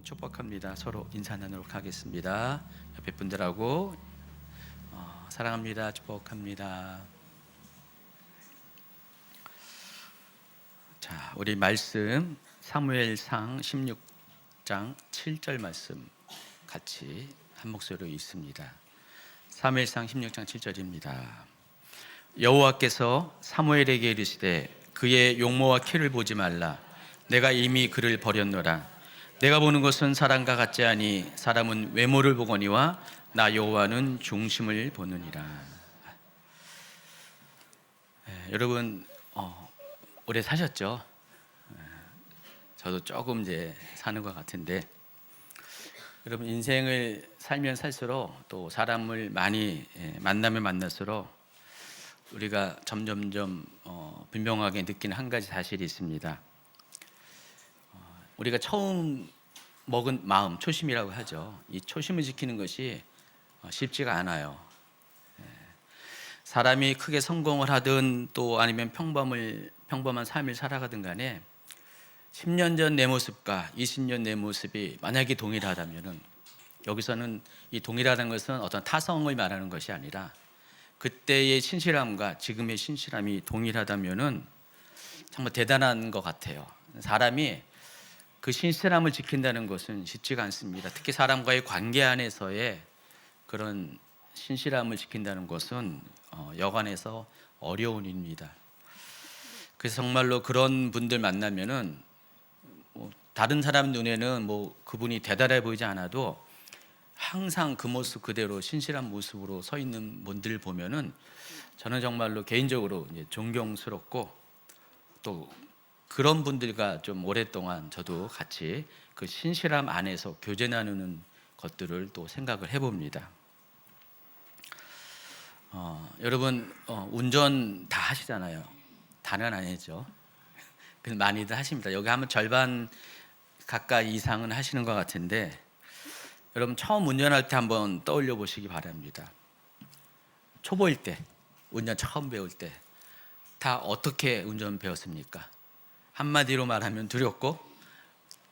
축복합니다. 서로 인사 나누도록 하겠습니다. 옆에 분들하고 사랑합니다. 축복합니다. 자, 우리 말씀 사무엘상 16장 7절 말씀 같이 한 목소리로 읽습니다. 사무엘상 16장 7절입니다. 여호와께서 사무엘에게 이르시되 그의 용모와 키를 보지 말라. 내가 이미 그를 버렸노라. 내가 보는 것은 사람과 같지 아니 사람은 외모를 보거니와 나 여호와는 중심을 보느니라. 여러분 오래 사셨죠? 저도 조금 이제 사는 것 같은데, 여러분 인생을 살면 살수록 또 사람을 많이 만나면 만날수록 우리가 점점점 분명하게 느끼는 한 가지 사실이 있습니다. 우리가 처음 먹은 마음, 초심이라고 하죠. 이 초심을 지키는 것이 쉽지가 않아요. 사람이 크게 성공을 하든 또 아니면 평범한 삶을 살아가든 간에 10년 전 내 모습과 20년 내 모습이 만약에 동일하다면은, 여기서는 이 동일하다는 것은 어떤 타성을 말하는 것이 아니라 그때의 신실함과 지금의 신실함이 동일하다면은 정말 대단한 것 같아요. 사람이 그 신실함을 지킨다는 것은 쉽지가 않습니다. 특히 사람과의 관계 안에서의 그런 신실함을 지킨다는 것은 여간해서 어려운 일입니다. 그래서 정말로 그런 분들 만나면은 다른 사람 눈에는 그분이 대단해 보이지 않아도 항상 그 모습 그대로 신실한 모습으로 서 있는 분들 보면은 저는 정말로 개인적으로 이제 존경스럽고, 또 그런 분들과 좀 오랫동안 저도 같이 그 신실함 안에서 교제 나누는 것들을 또 생각을 해봅니다. 여러분 운전 다 하시잖아요. 다는 아니죠. 많이들 하십니다. 여기 하면 절반 가까이 이상은 하시는 것 같은데, 여러분 처음 운전할 때 한번 떠올려 보시기 바랍니다. 초보일 때, 운전 처음 배울 때 다 어떻게 운전 배웠습니까? 한마디로 말하면 두렵고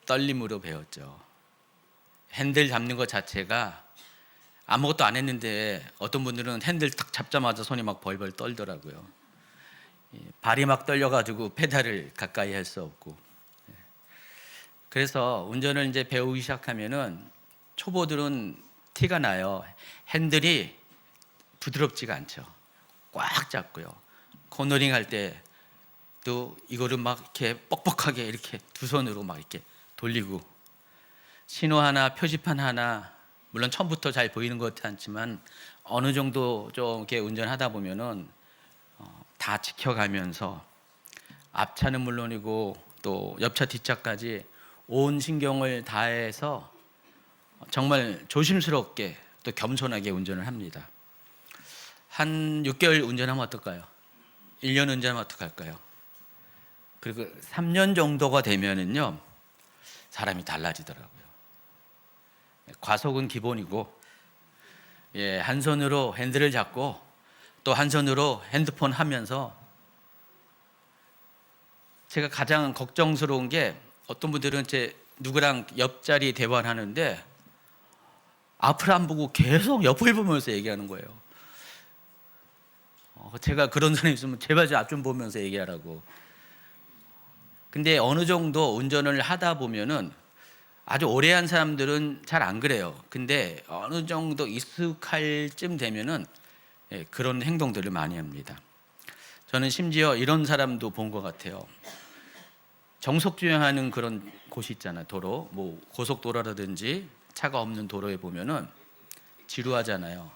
떨림으로 배웠죠. 핸들 잡는 것 자체가 아무것도 안 했는데 어떤 분들은 핸들 딱 잡자마자 손이 막 벌벌 떨더라고요. 발이 막 떨려가지고 페달을 가까이 할 수 없고. 그래서 운전을 이제 배우기 시작하면은 초보들은 티가 나요. 핸들이 부드럽지가 않죠. 꽉 잡고요. 코너링 할 때 또 이거를 막 이렇게 뻑뻑하게 이렇게 두 손으로 막 이렇게 돌리고, 신호 하나, 표지판 하나, 물론 처음부터 잘 보이는 것 같지 않지만 어느 정도 좀 이렇게 운전하다 보면은 다 지켜가면서 앞차는 물론이고 또 옆차 뒷차까지 온 신경을 다해서 정말 조심스럽게 또 겸손하게 운전을 합니다. 한 6개월 운전하면 어떨까요? 1년 운전하면 어떡할까요? 그리고 3년 정도가 되면은요, 사람이 달라지더라고요. 과속은 기본이고, 한 손으로 핸들을 잡고 또 한 손으로 핸드폰 하면서, 제가 가장 걱정스러운 게 어떤 분들은 제 누구랑 옆자리 대화를 하는데 앞을 안 보고 계속 옆을 보면서 얘기하는 거예요. 제가 그런 사람이 있으면 제발 앞 좀 보면서 얘기하라고. 근데 어느 정도 운전을 하다 보면은, 아주 오래 한 사람들은 잘 안 그래요. 근데 어느 정도 익숙할 쯤 되면은 그런 행동들을 많이 합니다. 저는 심지어 이런 사람도 본 것 같아요. 정속 주행하는 그런 곳이 있잖아요. 도로, 고속도로라든지 차가 없는 도로에 보면은 지루하잖아요.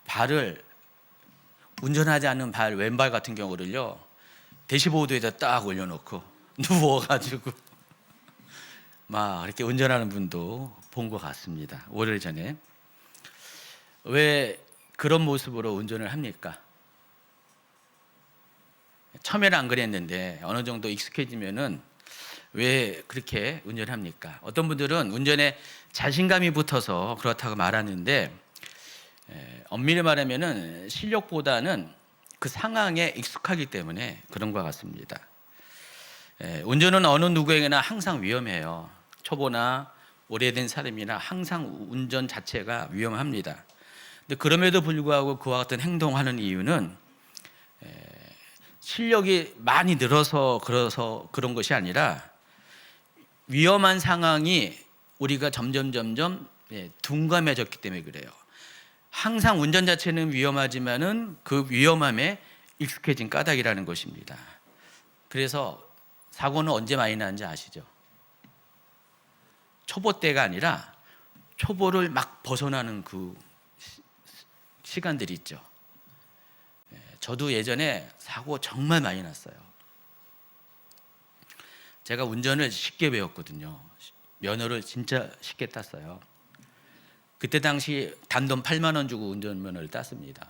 발을, 운전하지 않는 발, 왼발 같은 경우를요, 대시보드에다 딱 올려놓고 누워가지고 막 이렇게 운전하는 분도 본 것 같습니다. 오래전에. 왜 그런 모습으로 운전을 합니까? 처음에는 안 그랬는데 어느 정도 익숙해지면은 왜 그렇게 운전을 합니까? 어떤 분들은 운전에 자신감이 붙어서 그렇다고 말하는데, 엄밀히 말하면은 실력보다는 그 상황에 익숙하기 때문에 그런 것 같습니다. 운전은 어느 누구에게나 항상 위험해요. 초보나 오래된 사람이나 항상 운전 자체가 위험합니다. 근데 그럼에도 불구하고 그와 같은 행동하는 이유는 실력이 많이 늘어서 그런 것이 아니라 위험한 상황이 우리가 점점 둔감해졌기 때문에 그래요. 항상 운전 자체는 위험하지만은 그 위험함에 익숙해진 까닭이라는 것입니다. 그래서 사고는 언제 많이 나는지 아시죠? 초보 때가 아니라 초보를 막 벗어나는 그 시간들이 있죠. 저도 예전에 사고 정말 많이 났어요. 제가 운전을 쉽게 배웠거든요. 면허를 진짜 쉽게 땄어요. 그때 당시 단돈 8만 원 주고 운전면허를 땄습니다.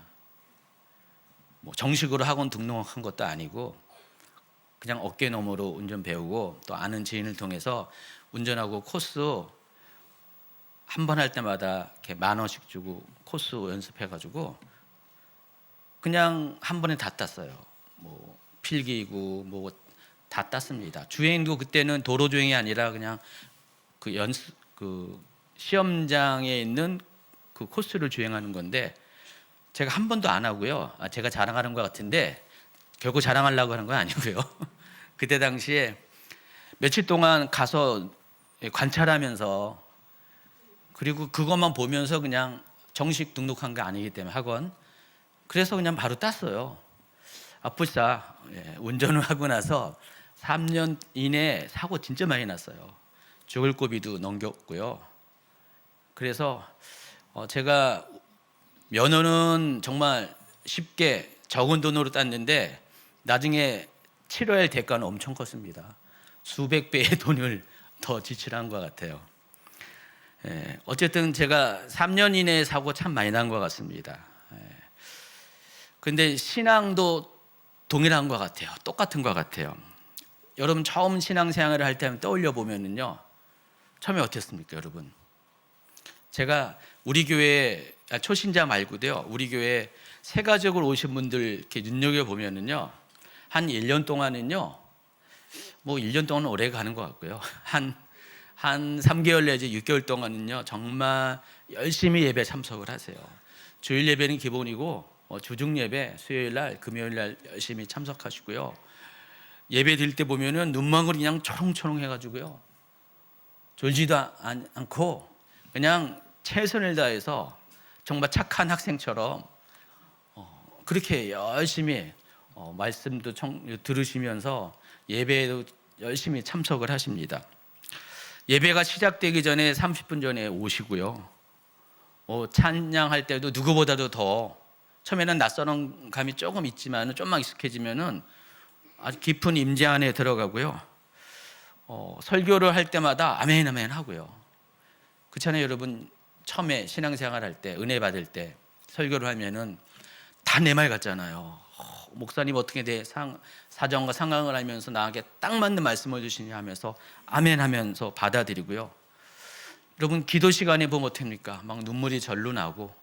뭐 정식으로 학원 등록한 것도 아니고 그냥 어깨너머로 운전 배우고 또 아는 지인을 통해서 운전하고 코스 한 번 할 때마다 이렇게 10,000원씩 주고 코스 연습해가지고 그냥 한 번에 다 땄어요. 뭐 필기고 뭐 다 땄습니다. 주행도 그때는 도로 주행이 아니라 그냥 그 시험장에 있는 그 코스를 주행하는 건데 제가 한 번도 안 하고요. 제가 자랑하는 것 같은데 결국 자랑하려고 하는 건 아니고요. 그때 당시에 며칠 동안 가서 관찰하면서 그리고 그것만 보면서 그냥 정식 등록한 게 아니기 때문에 학원 그래서 그냥 바로 땄어요. 불사 운전을 하고 나서 3년 이내에 사고 진짜 많이 났어요. 죽을 고비도 넘겼고요. 그래서 제가 면허는 정말 쉽게 적은 돈으로 땄는데 나중에 치러야 할 대가는 엄청 컸습니다. 수백 배의 돈을 더 지출한 것 같아요. 어쨌든 제가 3년 이내에 사고 참 많이 난 것 같습니다. 그런데 신앙도 동일한 것 같아요. 똑같은 것 같아요. 여러분 처음 신앙생활을 할 때 떠올려 보면은요, 처음에 어땠습니까, 여러분? 제가 우리 교회 초신자 말고도요, 우리 교회 새가족으로 오신 분들 이렇게 눈여겨 보면은요, 한 1년 동안은요, 뭐 1년 동안은 오래 가는 것 같고요, 한 3개월 내지 6개월 동안은요, 정말 열심히 예배 참석을 하세요. 주일 예배는 기본이고 주중 예배 수요일 날, 금요일 날 열심히 참석하시고요. 예배 드릴 때 보면은 눈망울이 그냥 초롱초롱 해가지고요, 졸지도 않고 그냥 최선을 다해서 정말 착한 학생처럼 그렇게 열심히 말씀도 들으시면서 예배에도 열심히 참석을 하십니다. 예배가 시작되기 전에 30분 전에 오시고요. 찬양할 때도 누구보다도 더 처음에는 낯선 감이 조금 있지만 좀만 익숙해지면은 아주 깊은 임재 안에 들어가고요. 설교를 할 때마다 아멘 아멘 하고요. 그렇잖아요, 여러분. 처음에 신앙생활 할 때, 은혜 받을 때 설교를 하면은 다 내 말 같잖아요. 목사님 어떻게 내 사정과 상황을 알면서 나에게 딱 맞는 말씀을 주시냐 하면서 아멘 하면서 받아들이고요. 여러분 기도 시간에 보면 어떻습니까? 막 눈물이 절로 나고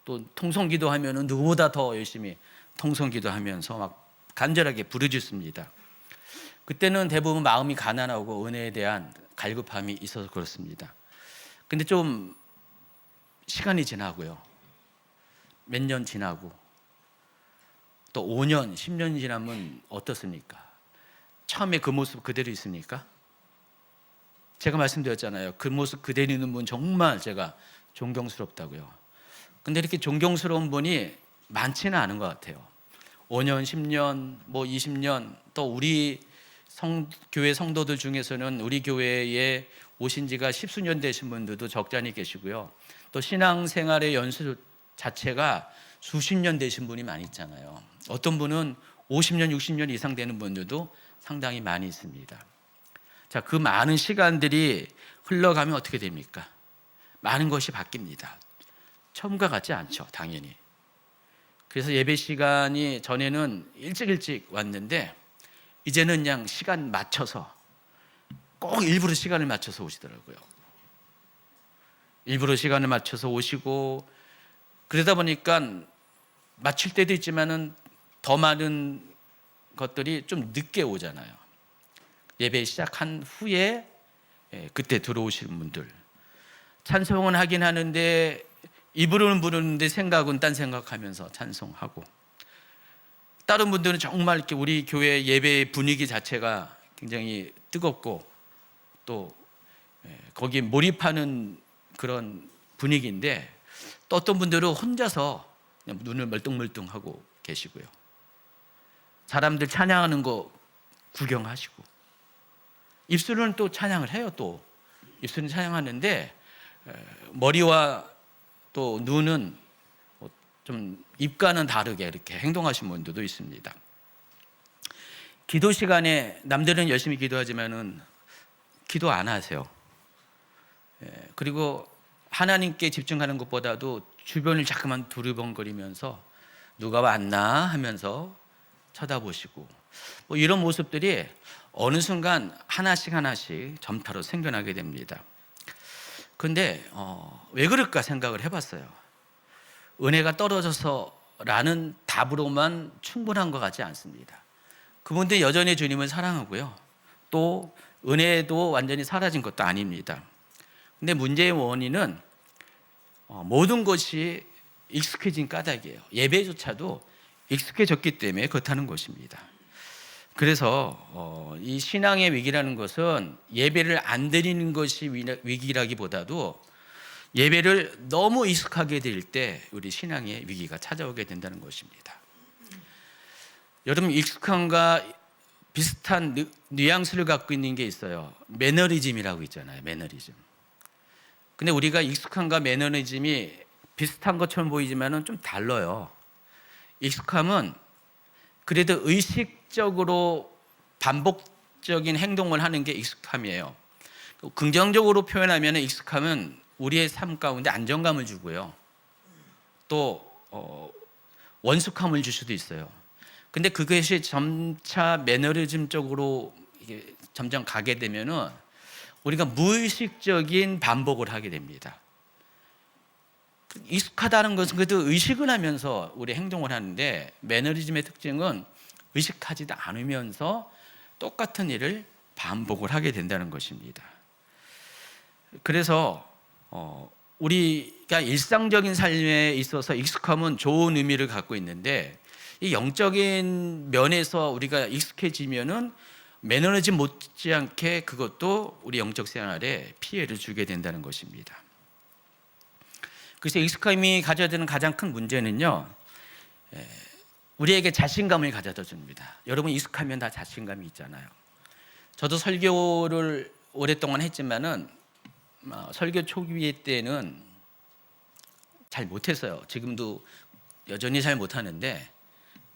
또 통성기도 하면은 누구보다 더 열심히 통성기도 하면서 막 간절하게 부르짖습니다. 그때는 대부분 마음이 가난하고 은혜에 대한 갈급함이 있어서 그렇습니다. 근데 좀 시간이 지나고요, 몇 년 지나고 또 5년, 10년 지나면 어떻습니까? 처음에 그 모습 그대로 있습니까? 제가 말씀드렸잖아요. 그 모습 그대로 있는 분 정말 제가 존경스럽다고요. 근데 이렇게 존경스러운 분이 많지는 않은 것 같아요. 5년, 10년, 뭐 20년, 또 우리 교회 성도들 중에서는 우리 교회에 오신 지가 10수년 되신 분들도 적잖이 계시고요. 또 신앙생활의 연수 자체가 수십 년 되신 분이 많이 있잖아요. 어떤 분은 50년, 60년 이상 되는 분들도 상당히 많이 있습니다. 자, 그 많은 시간들이 흘러가면 어떻게 됩니까? 많은 것이 바뀝니다. 처음과 같지 않죠, 당연히. 그래서 예배 시간이 전에는 일찍 왔는데 이제는 그냥 시간 맞춰서 꼭 일부러 시간을 맞춰서 오시더라고요. 일부러 시간을 맞춰서 오시고 그러다 보니까 맞출 때도 있지만은 더 많은 것들이 좀 늦게 오잖아요. 예배 시작한 후에 그때 들어오시는 분들 찬송은 하긴 하는데 입으로는 부르는데 생각은 딴 생각하면서 찬송하고, 다른 분들은 정말 이렇게 우리 교회 예배 분위기 자체가 굉장히 뜨겁고 또 거기에 몰입하는 그런 분위기인데, 또 어떤 분들은 혼자서 그냥 눈을 멀뚱멀뚱하고 계시고요. 사람들 찬양하는 거 구경하시고, 입술은 또 찬양을 해요. 또 입술은 찬양하는데 머리와 또 눈은 좀 입과는 다르게 이렇게 행동하시는 분들도 있습니다. 기도 시간에 남들은 열심히 기도하지만은 기도 안 하세요. 그리고 하나님께 집중하는 것보다도 주변을 자꾸만 두리번거리면서 누가 왔나 하면서 쳐다보시고, 뭐 이런 모습들이 어느 순간 하나씩 점타로 생겨나게 됩니다. 근데 왜 그럴까 생각을 해봤어요. 은혜가 떨어져서라는 답으로만 충분한 것 같지 않습니다. 그분들 여전히 주님을 사랑하고요. 또 은혜도 완전히 사라진 것도 아닙니다. 근데 문제의 원인은 모든 것이 익숙해진 까닭이에요. 예배조차도 익숙해졌기 때문에 그렇다는 것입니다. 그래서 이 신앙의 위기라는 것은 예배를 안 드리는 것이 위기라기보다도 예배를 너무 익숙하게 될 때 우리 신앙의 위기가 찾아오게 된다는 것입니다. 여러분, 익숙함과 비슷한 뉘앙스를 갖고 있는 게 있어요. 매너리즘이라고 있잖아요. 매너리즘. 근데 우리가 익숙함과 매너리즘이 비슷한 것처럼 보이지만은 좀 달라요. 익숙함은 그래도 의식적으로 반복적인 행동을 하는 게 익숙함이에요. 긍정적으로 표현하면 익숙함은 우리의 삶 가운데 안정감을 주고요. 또 원숙함을 줄 수도 있어요. 근데 그것이 점차 매너리즘 쪽으로 이게 점점 가게 되면은 우리가 무의식적인 반복을 하게 됩니다. 익숙하다는 것은 그래도 의식을 하면서 우리 행동을 하는데, 매너리즘의 특징은 의식하지도 않으면서 똑같은 일을 반복을 하게 된다는 것입니다. 그래서 우리가 일상적인 삶에 있어서 익숙함은 좋은 의미를 갖고 있는데, 이 영적인 면에서 우리가 익숙해지면은 매너리즘 못지않게 그것도 우리 영적 생활에 피해를 주게 된다는 것입니다. 그래서 익숙함이 가져야 되는 가장 큰 문제는요, 우리에게 자신감을 가져다 줍니다. 여러분, 익숙하면 다 자신감이 있잖아요. 저도 설교를 오랫동안 했지만은 설교 초기 때는 잘 못했어요. 지금도 여전히 잘 못하는데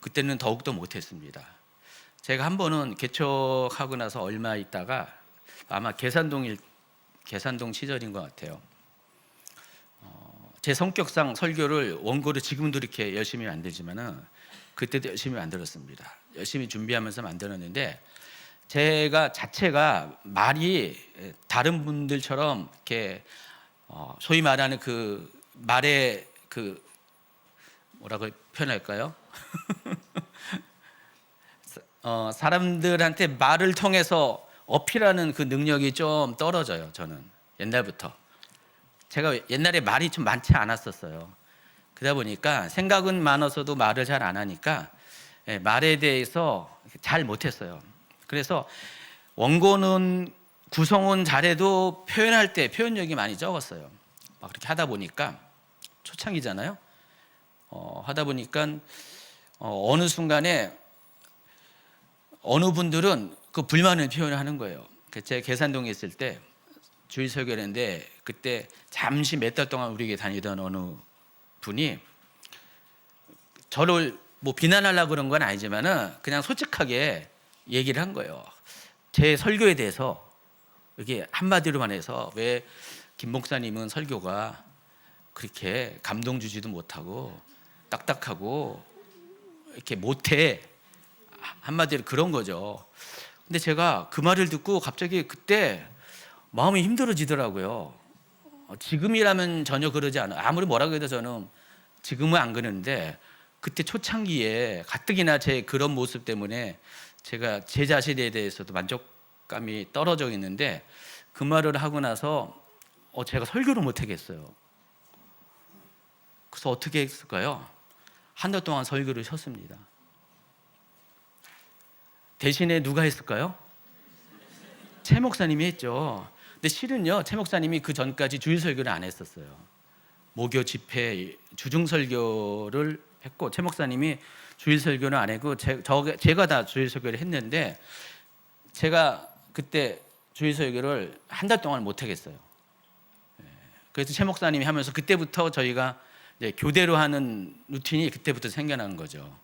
그때는 더욱더 못했습니다. 제가 한 번은 개척하고 나서 얼마 있다가, 아마 계산동 시절인 것 같아요. 제 성격상 설교를 원고를 지금도 이렇게 열심히 만들지만은 그때도 열심히 만들었습니다. 열심히 준비하면서 만들었는데, 제가 자체가 말이 다른 분들처럼 이렇게 소위 말하는 그 말의 그 뭐라고 표현할까요? 사람들한테 말을 통해서 어필하는 그 능력이 좀 떨어져요. 저는 옛날부터. 제가 옛날에 말이 좀 많지 않았었어요. 그러다 보니까 생각은 많아서도 말을 잘 안 하니까 말에 대해서 잘 못했어요. 그래서 원고는 구성은 잘해도 표현할 때 표현력이 많이 적었어요. 막 그렇게 하다 보니까 초창이잖아요. 하다 보니까 어느 순간에 어느 분들은 그 불만을 표현하는 거예요. 제가 계산동에 있을 때 주일 설교했는데, 그때 잠시 몇 달 동안 우리에게 다니던 어느 분이 저를 뭐 비난하려고 그런 건 아니지만은 그냥 솔직하게 얘기를 한 거예요. 제 설교에 대해서 이게 한마디로만 해서, 왜 김 목사님은 설교가 그렇게 감동 주지도 못하고 딱딱하고 이렇게 못해, 한마디로 그런 거죠. 근데 제가 그 말을 듣고 갑자기 그때 마음이 힘들어지더라고요. 지금이라면 전혀 그러지 않아요. 아무리 뭐라고 해도 저는 지금은 안 그러는데, 그때 초창기에 가뜩이나 제 그런 모습 때문에 제가 제 자신에 대해서도 만족감이 떨어져 있는데, 그 말을 하고 나서 제가 설교를 못 하겠어요. 그래서 어떻게 했을까요? 한 달 동안 설교를 쉬었습니다. 대신에 누가 했을까요? 최 목사님이 했죠. 근데 실은요, 최 목사님이 그 전까지 주일 설교를 안 했었어요. 모교 집회 주중 설교를 했고, 최 목사님이 주일 설교는 안 했고, 제가 다 주일 설교를 했는데, 제가 그때 주일 설교를 한 달 동안 못 하겠어요. 그래서 최 목사님이 하면서 그때부터 저희가 이제 교대로 하는 루틴이 그때부터 생겨난 거죠.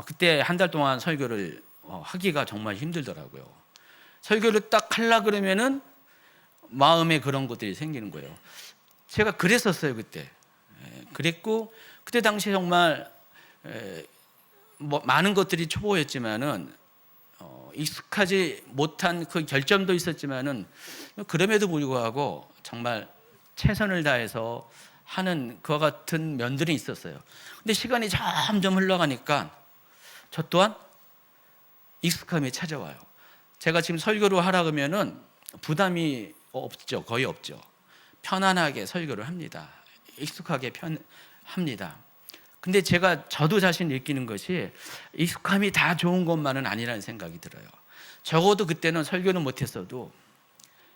그때 한 달 동안 설교를 하기가 정말 힘들더라고요. 설교를 딱 하려 그러면은 마음에 그런 것들이 생기는 거예요. 제가 그랬었어요 그때. 그랬고 그때 당시 정말 많은 것들이 초보였지만은 익숙하지 못한 그 결점도 있었지만은 그럼에도 불구하고 정말 최선을 다해서 하는 그와 같은 면들이 있었어요. 근데 시간이 점점 흘러가니까 저 또한 익숙함이 찾아와요. 제가 지금 설교를 하라 그러면은 부담이 없죠. 거의 없죠. 편안하게 설교를 합니다. 익숙하게 합니다. 근데 저도 자신 느끼는 것이 익숙함이 다 좋은 것만은 아니라는 생각이 들어요. 적어도 그때는 설교는 못했어도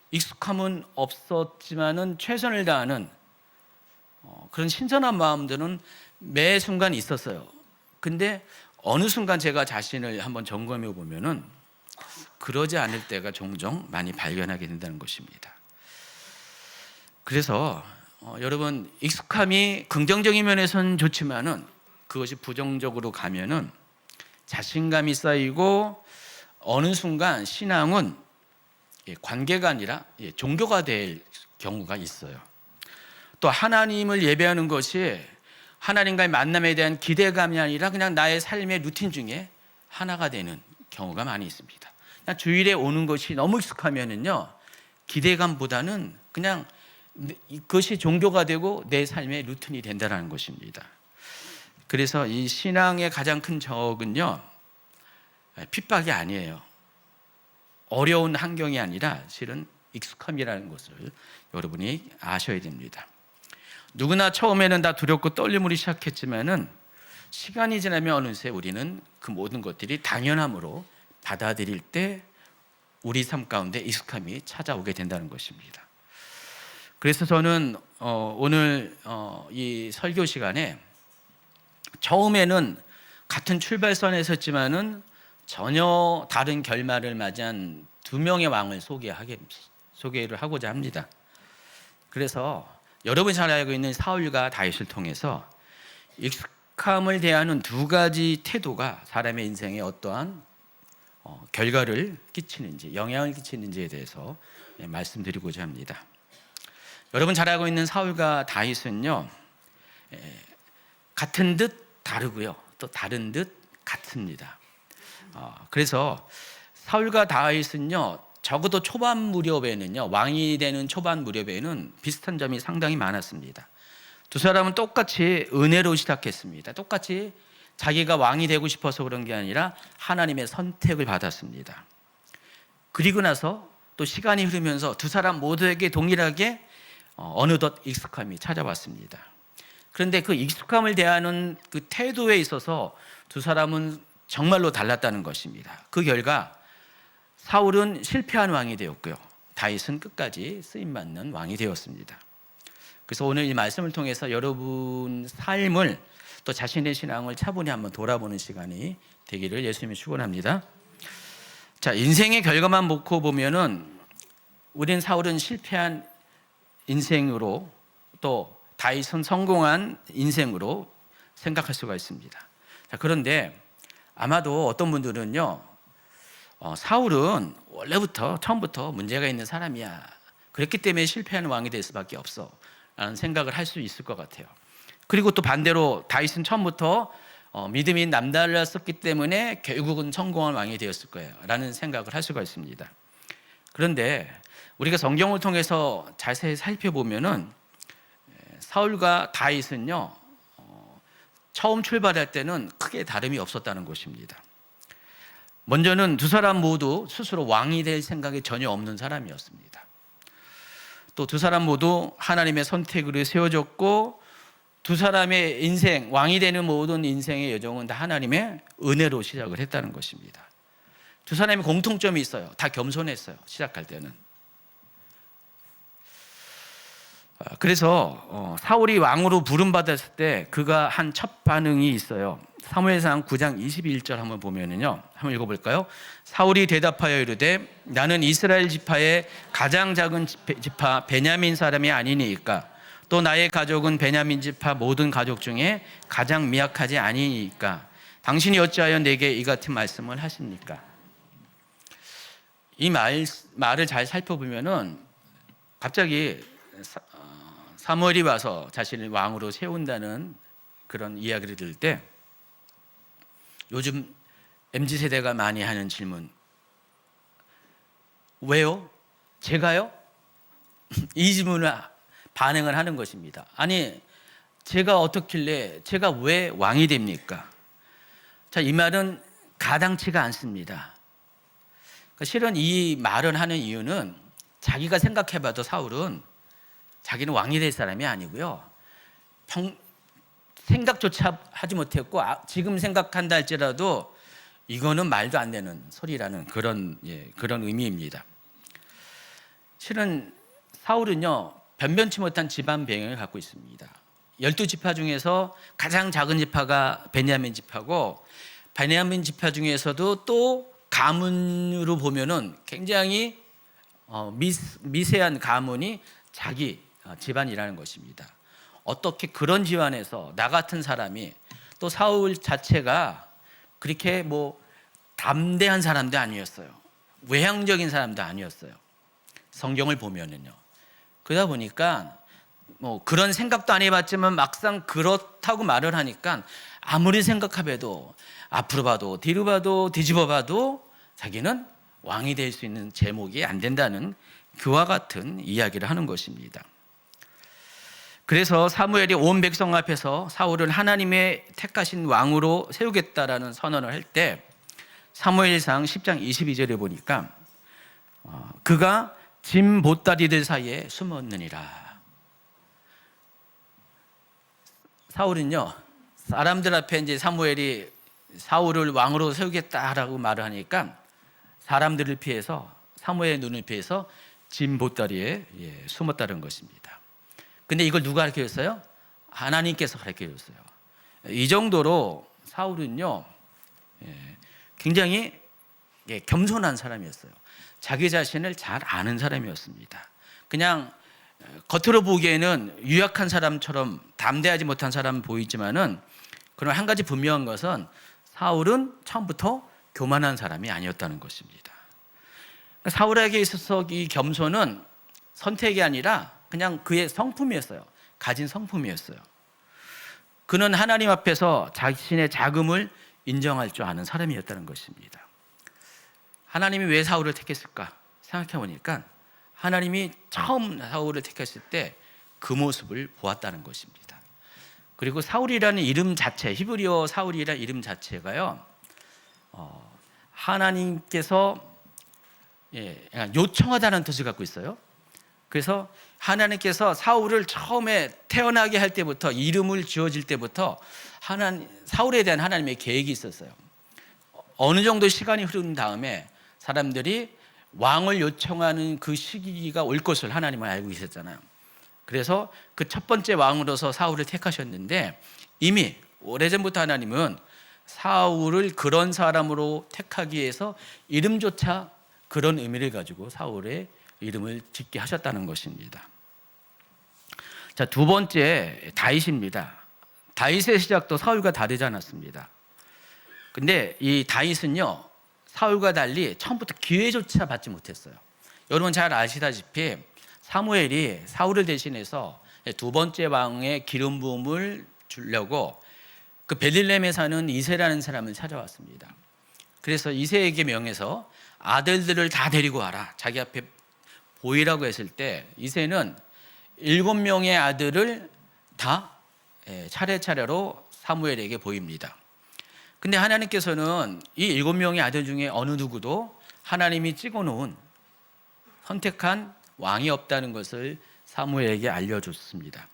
익숙함은 없었지만은 최선을 다하는 그런 신선한 마음들은 매 순간 있었어요. 근데 어느 순간 제가 자신을 한번 점검해 보면은 그러지 않을 때가 종종 많이 발견하게 된다는 것입니다. 그래서 여러분, 익숙함이 긍정적인 면에서는 좋지만은 그것이 부정적으로 가면은 자신감이 쌓이고 어느 순간 신앙은 관계가 아니라 종교가 될 경우가 있어요. 또 하나님을 예배하는 것이 하나님과의 만남에 대한 기대감이 아니라 그냥 나의 삶의 루틴 중에 하나가 되는 경우가 많이 있습니다. 그냥 주일에 오는 것이 너무 익숙하면은요, 기대감보다는 그냥 그것이 종교가 되고 내 삶의 루틴이 된다는 것입니다. 그래서 이 신앙의 가장 큰 적은요, 핍박이 아니에요. 어려운 환경이 아니라 실은 익숙함이라는 것을 여러분이 아셔야 됩니다. 누구나 처음에는 다 두렵고 떨림으로 시작했지만은 시간이 지나면 어느새 우리는 그 모든 것들이 당연함으로 받아들일 때 우리 삶 가운데 익숙함이 찾아오게 된다는 것입니다. 그래서 저는 오늘 이 설교 시간에 처음에는 같은 출발선에 섰지만은 전혀 다른 결말을 맞이한 두 명의 왕을 소개를 하고자 합니다. 그래서 여러분이 잘 알고 있는 사울과 다윗을 통해서 익숙함을 대하는 두 가지 태도가 사람의 인생에 어떠한 결과를 끼치는지, 영향을 끼치는지에 대해서 말씀드리고자 합니다. 여러분 잘 알고 있는 사울과 다윗은요, 같은 듯 다르고요, 또 다른 듯 같습니다. 그래서 사울과 다윗은요, 적어도 초반 무렵에는요, 왕이 되는 초반 무렵에는 비슷한 점이 상당히 많았습니다. 두 사람은 똑같이 은혜로 시작했습니다. 똑같이 자기가 왕이 되고 싶어서 그런 게 아니라 하나님의 선택을 받았습니다. 그리고 나서 또 시간이 흐르면서 두 사람 모두에게 동일하게 어느덧 익숙함이 찾아왔습니다. 그런데 그 익숙함을 대하는 그 태도에 있어서 두 사람은 정말로 달랐다는 것입니다. 그 결과 사울은 실패한 왕이 되었고요, 다윗은 끝까지 쓰임받는 왕이 되었습니다. 그래서 오늘 이 말씀을 통해서 여러분 삶을 또 자신의 신앙을 차분히 한번 돌아보는 시간이 되기를 예수님이 축원합니다. 자, 인생의 결과만 놓고 보면은 우린 사울은 실패한 인생으로 또 다윗은 성공한 인생으로 생각할 수가 있습니다. 자, 그런데 아마도 어떤 분들은요, 사울은 원래부터 처음부터 문제가 있는 사람이야, 그랬기 때문에 실패하는 왕이 될 수밖에 없어 라는 생각을 할 수 있을 것 같아요. 그리고 또 반대로 다윗은 처음부터 믿음이 남달랐었기 때문에 결국은 성공한 왕이 되었을 거예요 라는 생각을 할 수가 있습니다. 그런데 우리가 성경을 통해서 자세히 살펴보면은 사울과 다윗은요, 처음 출발할 때는 크게 다름이 없었다는 것입니다. 먼저는 두 사람 모두 스스로 왕이 될 생각이 전혀 없는 사람이었습니다. 또 두 사람 모두 하나님의 선택으로 세워졌고 두 사람의 인생, 왕이 되는 모든 인생의 여정은 다 하나님의 은혜로 시작을 했다는 것입니다. 두 사람의 공통점이 있어요. 다 겸손했어요. 시작할 때는. 그래서 사울이 왕으로 부름받았을 때 그가 한 첫 반응이 있어요. 사무엘상 9장 21절 한번 보면은요. 한번 읽어볼까요? 사울이 대답하여 이르되 나는 이스라엘 지파의 가장 작은 지파 베냐민 사람이 아니니까 또 나의 가족은 베냐민 지파 모든 가족 중에 가장 미약하지 아니니까 당신이 어찌하여 내게 이 같은 말씀을 하십니까? 이 말을 잘 살펴보면은 갑자기 사무엘이 와서 자신을 왕으로 세운다는 그런 이야기를 들을 때 요즘 MZ세대가 많이 하는 질문, 왜요? 제가요? 이 질문을 반응을 하는 것입니다. 아니, 제가 어떻길래 제가 왜 왕이 됩니까? 자, 이 말은 가당치가 않습니다. 실은 이 말을 하는 이유는 자기가 생각해봐도 사울은 자기는 왕이 될 사람이 아니고요. 생각조차 하지 못했고 지금 생각한다 할지라도 이거는 말도 안 되는 소리라는 그런 의미입니다. 실은 사울은요. 변변치 못한 집안 배경을 갖고 있습니다. 12지파 중에서 가장 작은 지파가 베냐민 지파고 베냐민 지파 중에서도 또 가문으로 보면은 굉장히 미세한 가문이 자기 집안이라는 것입니다. 어떻게 그런 집안에서 나 같은 사람이 또 사울 자체가 그렇게 담대한 사람도 아니었어요. 외향적인 사람도 아니었어요. 성경을 보면은요. 그러다 보니까 그런 생각도 안 해봤지만 막상 그렇다고 말을 하니까 아무리 생각해봐도 앞으로 봐도 뒤로 봐도 뒤집어 봐도 자기는 왕이 될 수 있는 제목이 안 된다는 그와 같은 이야기를 하는 것입니다. 그래서 사무엘이 온 백성 앞에서 사울을 하나님의 택하신 왕으로 세우겠다라는 선언을 할 때 사무엘상 10장 22절에 보니까 그가 짐 보따리들 사이에 숨었느니라. 사울은요, 사람들 앞에 이제 사무엘이 사울을 왕으로 세우겠다라고 말을 하니까 사람들을 피해서 사무엘의 눈을 피해서 짐 보따리에 숨었다는 것입니다. 근데 이걸 누가 가르쳐 줬어요? 하나님께서 가르쳐 줬어요. 이 정도로 사울은요, 굉장히 겸손한 사람이었어요. 자기 자신을 잘 아는 사람이었습니다. 그냥 겉으로 보기에는 유약한 사람처럼 담대하지 못한 사람 보이지만은 그런 한 가지 분명한 것은 사울은 처음부터 교만한 사람이 아니었다는 것입니다. 사울에게 있어서 이 겸손은 선택이 아니라 그냥 그의 성품이었어요. 가진 성품이었어요. 그는 하나님 앞에서 자신의 자금을 인정할 줄 아는 사람이었다는 것입니다. 하나님이 왜 사울을 택했을까 생각해 보니까 하나님이 처음 사울을 택했을 때 그 모습을 보았다는 것입니다. 그리고 사울이라는 이름 자체, 히브리어 사울이라는 이름 자체가요, 하나님께서 요청하다는 뜻을 갖고 있어요. 그래서 하나님께서 사울을 처음에 태어나게 할 때부터 이름을 지어질 때부터 사울에 대한 하나님의 계획이 있었어요. 어느 정도 시간이 흐른 다음에 사람들이 왕을 요청하는 그 시기가 올 것을 하나님은 알고 계셨잖아요. 그래서 그 첫 번째 왕으로서 사울을 택하셨는데 이미 오래전부터 하나님은 사울을 그런 사람으로 택하기 위해서 이름조차 그런 의미를 가지고 사울의 이름을 짓게 하셨다는 것입니다. 자, 두 번째 다윗입니다. 다윗의 시작도 사울과 다르지 않았습니다. 근데 이 다윗은요, 사울과 달리 처음부터 기회조차 받지 못했어요. 여러분 잘 아시다시피 사무엘이 사울을 대신해서 두 번째 왕의 기름 부음을 주려고 그 베들레헴에 사는 이새라는 사람을 찾아왔습니다. 그래서 이새에게 명해서 아들들을 다 데리고 와라. 자기 앞에 보이라고 했을 때 이새는 7명의 아들을 다 차례차례로 사무엘에게 보입니다. 근데 하나님께서는 이 7명의 아들 중에 어느 누구도 하나님이 찍어놓은 선택한 왕이 없다는 것을 사무엘에게 알려줬습니다.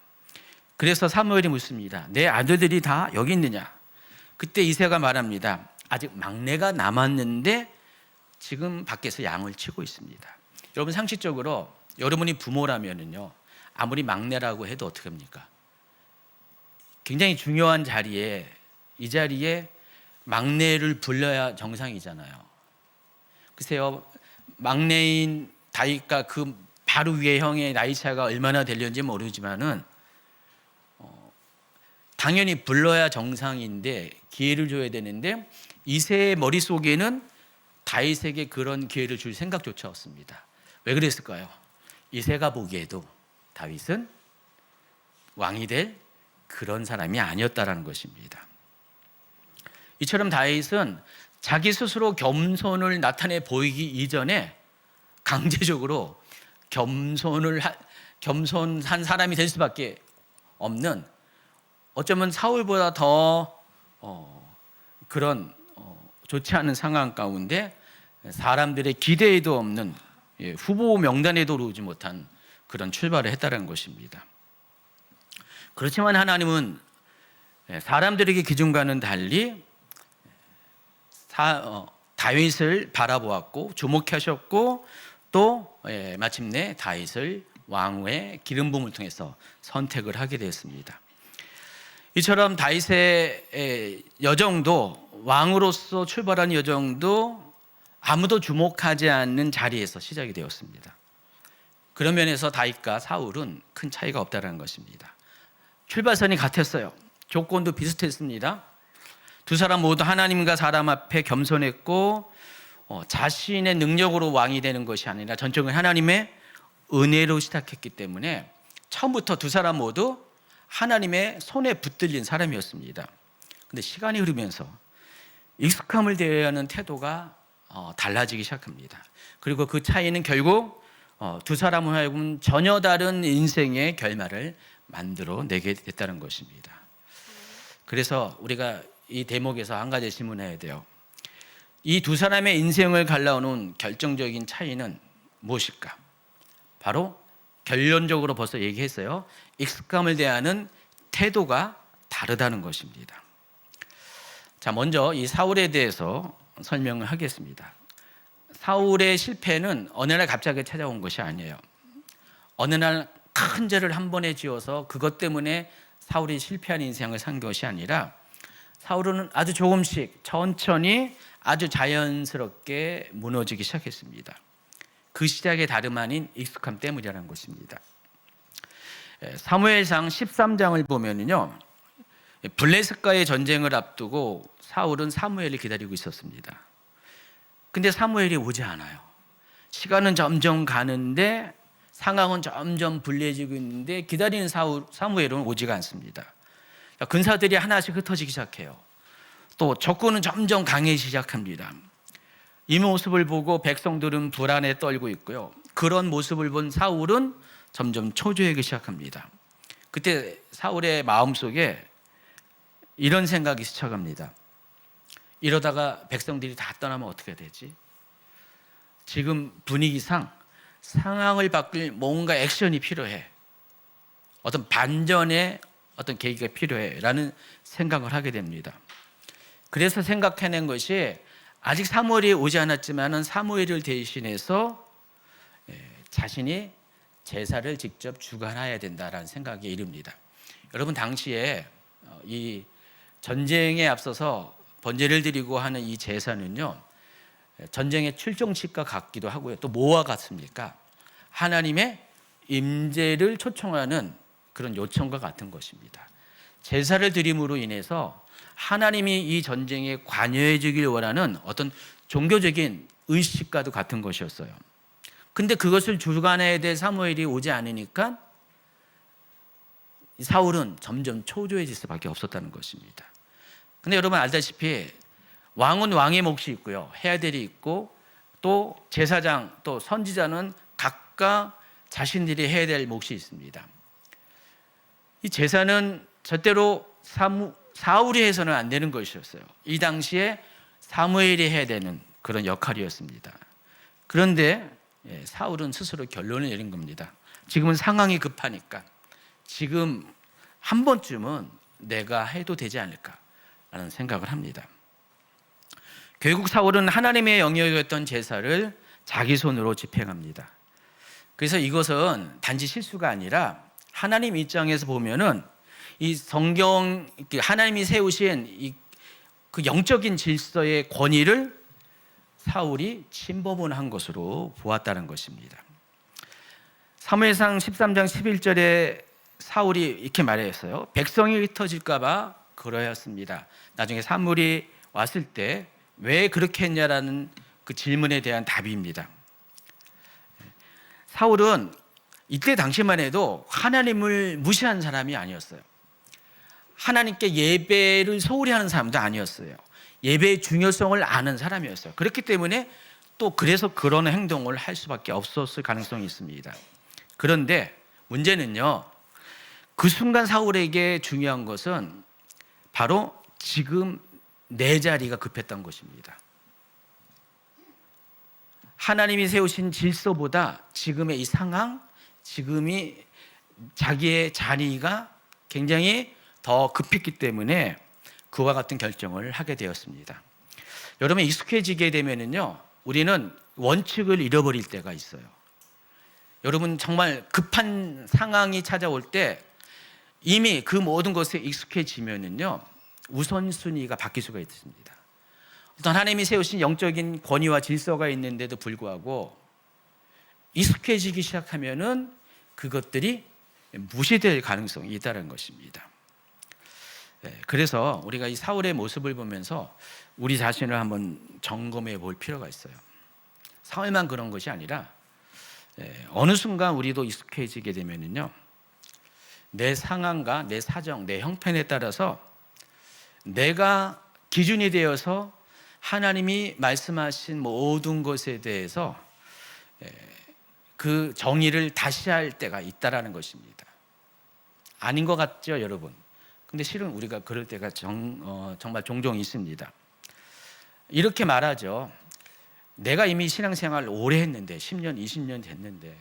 그래서 사무엘이 묻습니다. 내 아들들이 다 여기 있느냐? 그때 이새가 말합니다. 아직 막내가 남았는데 지금 밖에서 양을 치고 있습니다. 여러분, 상식적으로 여러분이 부모라면은요, 아무리 막내라고 해도 어떻게 합니까? 굉장히 중요한 자리에, 이 자리에 막내를 불러야 정상이잖아요. 글쎄요, 막내인 다윗과 그 바로 위에 형의 나이 차가 얼마나 되려는지 모르지만은 당연히 불러야 정상인데 기회를 줘야 되는데 이새의 머릿속에는 다윗에게 그런 기회를 줄 생각조차 없습니다. 왜 그랬을까요? 이새가 보기에도 다윗은 왕이 될 그런 사람이 아니었다라는 것입니다. 이처럼 다윗은 자기 스스로 겸손을 나타내 보이기 이전에 강제적으로 겸손한 사람이 될 수밖에 없는, 어쩌면 사울보다 더 그런 좋지 않은 상황 가운데 사람들의 기대에도 없는, 후보 명단에도 오르지 못한 그런 출발을 했다는 것입니다. 그렇지만 하나님은 사람들에게 기준과는 달리 다윗을 바라보았고 주목하셨고, 또 마침내 다윗을 왕의 기름 부음을 통해서 선택을 하게 되었습니다. 이처럼 다윗의 여정도, 왕으로서 출발한 여정도 아무도 주목하지 않는 자리에서 시작이 되었습니다. 그런 면에서 다윗과 사울은 큰 차이가 없다는 것입니다. 출발선이 같았어요. 조건도 비슷했습니다. 두 사람 모두 하나님과 사람 앞에 겸손했고, 자신의 능력으로 왕이 되는 것이 아니라 전적인 하나님의 은혜로 시작했기 때문에 처음부터 두 사람 모두 하나님의 손에 붙들린 사람이었습니다. 그런데 시간이 흐르면서 익숙함을 대하는 태도가 달라지기 시작합니다. 그리고 그 차이는 결국 두 사람을 하여금 전혀 다른 인생의 결말을 만들어내게 됐다는 것입니다. 그래서 우리가 이 대목에서 한 가지 질문해야 돼요. 이 두 사람의 인생을 갈라놓은 결정적인 차이는 무엇일까? 바로 결론적으로 벌써 얘기했어요. 익숙함을 대하는 태도가 다르다는 것입니다. 자, 먼저 이 사울에 대해서 설명을 하겠습니다. 사울의 실패는 어느 날 갑자기 찾아온 것이 아니에요. 어느 날 큰 죄를 한 번에 지어서 그것 때문에 사울이 실패한 인생을 산 것이 아니라, 사울은 아주 조금씩 천천히 아주 자연스럽게 무너지기 시작했습니다. 그 시작의 다름 아닌 익숙함 때문이라는 것입니다. 사무엘상 13장을 보면요, 블레셋과의 전쟁을 앞두고 사울은 사무엘을 기다리고 있었습니다. 근데 사무엘이 오지 않아요. 시간은 점점 가는데 상황은 점점 불리해지고 있는데 기다리는 사무엘은 오지가 않습니다. 군사들이 하나씩 흩어지기 시작해요. 또 적군은 점점 강해지기 시작합니다. 이 모습을 보고 백성들은 불안에 떨고 있고요. 그런 모습을 본 사울은 점점 초조해지기 시작합니다. 그때 사울의 마음속에 이런 생각이 스쳐갑니다. 이러다가 백성들이 다 떠나면 어떻게 되지? 지금 분위기상 상황을 바꿀 뭔가 액션이 필요해. 어떤 반전의 어떤 계기가 필요해 라는 생각을 하게 됩니다. 그래서 생각해낸 것이, 아직 사무엘이 오지 않았지만 사무엘을 대신해서 자신이 제사를 직접 주관해야 된다라는 생각에 이릅니다. 여러분, 당시에 이 전쟁에 앞서서 번제를 드리고 하는 이 제사는요, 전쟁의 출정식과 같기도 하고요. 또 뭐와 같습니까? 하나님의 임재를 초청하는 그런 요청과 같은 것입니다. 제사를 드림으로 인해서 하나님이 이 전쟁에 관여해 주길 원하는 어떤 종교적인 의식과도 같은 것이었어요. 근데 그것을 주관해야 될 사무엘이 오지 않으니까 사울은 점점 초조해질 수밖에 없었다는 것입니다. 근데 여러분 알다시피 왕은 왕의 몫이 있고요, 해야 될 일이 있고, 또 제사장, 또 선지자는 각각 자신들이 해야 될 몫이 있습니다. 이 제사는 절대로 사울이 해서는 안 되는 것이었어요. 이 당시에 사무엘이 해야 되는 그런 역할이었습니다. 그런데 사울은 스스로 결론을 내린 겁니다. 지금은 상황이 급하니까 지금 한 번쯤은 내가 해도 되지 않을까라는 생각을 합니다. 결국 사울은 하나님의 영역이었던 제사를 자기 손으로 집행합니다. 그래서 이것은 단지 실수가 아니라 하나님 입장에서 보면은 이 성경, 하나님이 세우신 그 영적인 질서의 권위를 사울이 침범한 것으로 보았다는 것입니다. 사무엘상 13장 11절에 사울이 이렇게 말했어요. 백성이 흩어질까 봐 그러했습니다. 나중에 사무엘이 왔을 때 왜 그렇게 했냐라는 그 질문에 대한 답입니다. 사울은 이때 당시만 해도 하나님을 무시한 사람이 아니었어요. 하나님께 예배를 소홀히 하는 사람도 아니었어요. 예배의 중요성을 아는 사람이었어요. 그렇기 때문에 또 그래서 그런 행동을 할 수밖에 없었을 가능성이 있습니다. 그런데 문제는요, 그 순간 사울에게 중요한 것은 바로 지금 내 자리가 급했던 것입니다. 하나님이 세우신 질서보다 지금의 이 상황, 지금이 자기의 자리가 굉장히 더 급했기 때문에 그와 같은 결정을 하게 되었습니다. 여러분, 익숙해지게 되면은요, 우리는 원칙을 잃어버릴 때가 있어요. 여러분, 정말 급한 상황이 찾아올 때 이미 그 모든 것에 익숙해지면은요, 우선순위가 바뀔 수가 있습니다. 어떤 하나님이 세우신 영적인 권위와 질서가 있는데도 불구하고 익숙해지기 시작하면은 그것들이 무시될 가능성이 있다는 것입니다. 그래서 우리가 이 사울의 모습을 보면서 우리 자신을 한번 점검해 볼 필요가 있어요. 사울만 그런 것이 아니라 어느 순간 우리도 익숙해지게 되면은요, 내 상황과 내 사정, 내 형편에 따라서 내가 기준이 되어서 하나님이 말씀하신 모든 것에 대해서 그 정의를 다시 할 때가 있다라는 것입니다. 아닌 것 같죠, 여러분? 근데 실은 우리가 그럴 때가 정말 종종 있습니다. 이렇게 말하죠. 내가 이미 신앙생활을 오래 했는데 10년, 20년 됐는데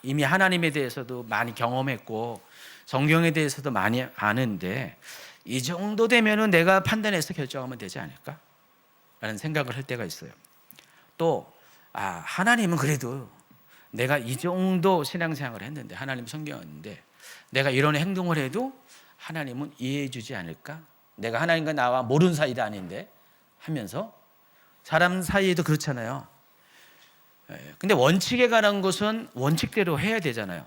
이미 하나님에 대해서도 많이 경험했고 성경에 대해서도 많이 아는데 이 정도 되면은 내가 판단해서 결정하면 되지 않을까? 라는 생각을 할 때가 있어요. 또 하나님은 그래도 내가 이 정도 신앙생활을 했는데, 하나님 성경했는데 내가 이런 행동을 해도 하나님은 이해해 주지 않을까? 내가 하나님과 나와 모르는 사이도 아닌데 하면서, 사람 사이에도 그렇잖아요. 근데 원칙에 관한 것은 원칙대로 해야 되잖아요.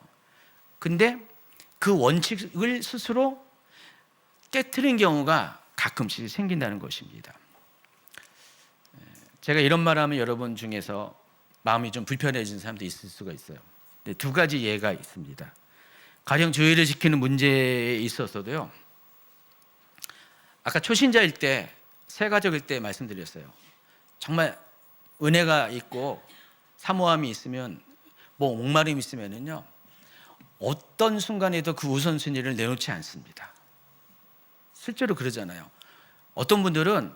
근데 그 원칙을 스스로 깨트린 경우가 가끔씩 생긴다는 것입니다. 제가 이런 말하면 여러분 중에서 마음이 좀 불편해진 사람도 있을 수가 있어요. 근데 두 가지 예가 있습니다. 가령 조회를 지키는 문제에 있어서도요, 아까 초신자일 때, 새가족일 때 말씀드렸어요. 정말 은혜가 있고 사모함이 있으면, 목마름이 있으면은요, 어떤 순간에도 그 우선순위를 내놓지 않습니다. 실제로 그러잖아요. 어떤 분들은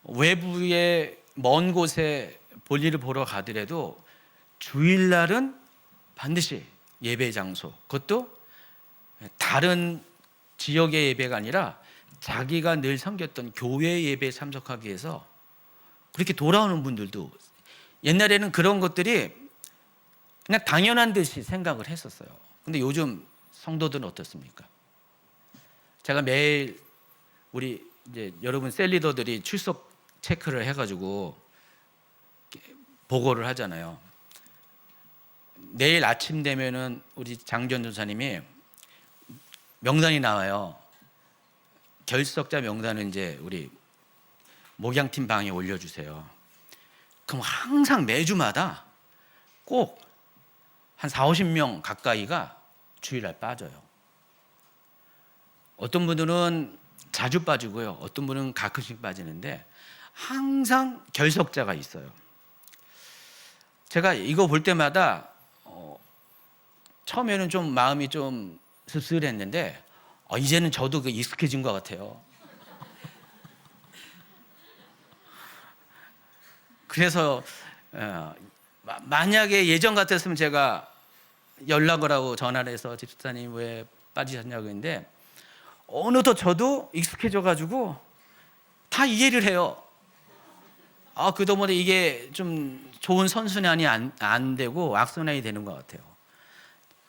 외부의 먼 곳에 볼일을 보러 가더라도 주일날은 반드시 예배 장소, 그것도 다른 지역의 예배가 아니라 자기가 늘 섬겼던 교회 예배에 참석하기 위해서 그렇게 돌아오는 분들도, 옛날에는 그런 것들이 그냥 당연한 듯이 생각을 했었어요. 근데 요즘 성도들은 어떻습니까? 제가 매일 우리 이제 여러분 셀리더들이 출석 체크를 해가지고 보고를 하잖아요. 내일 아침 되면은 우리 장전 전사님이 명단이 나와요. 결석자 명단은 이제 우리 목양팀 방에 올려주세요. 그럼 항상 매주마다 꼭 한 40-50명 가까이가 주일날 빠져요. 어떤 분들은 자주 빠지고요, 어떤 분은 가끔씩 빠지는데 항상 결석자가 있어요. 제가 이거 볼 때마다 처음에는 좀 마음이 좀 씁쓸했는데 이제는 저도 그 익숙해진 것 같아요. 그래서 만약에 예전 같았으면 제가 연락을 하고 전화를 해서 집사님 왜 빠지셨냐고 했는데 어느덧 저도 익숙해져 가지고 다 이해를 해요. 그동안에 이게 좀 좋은 선순환이 안 되고 악순환이 되는 것 같아요.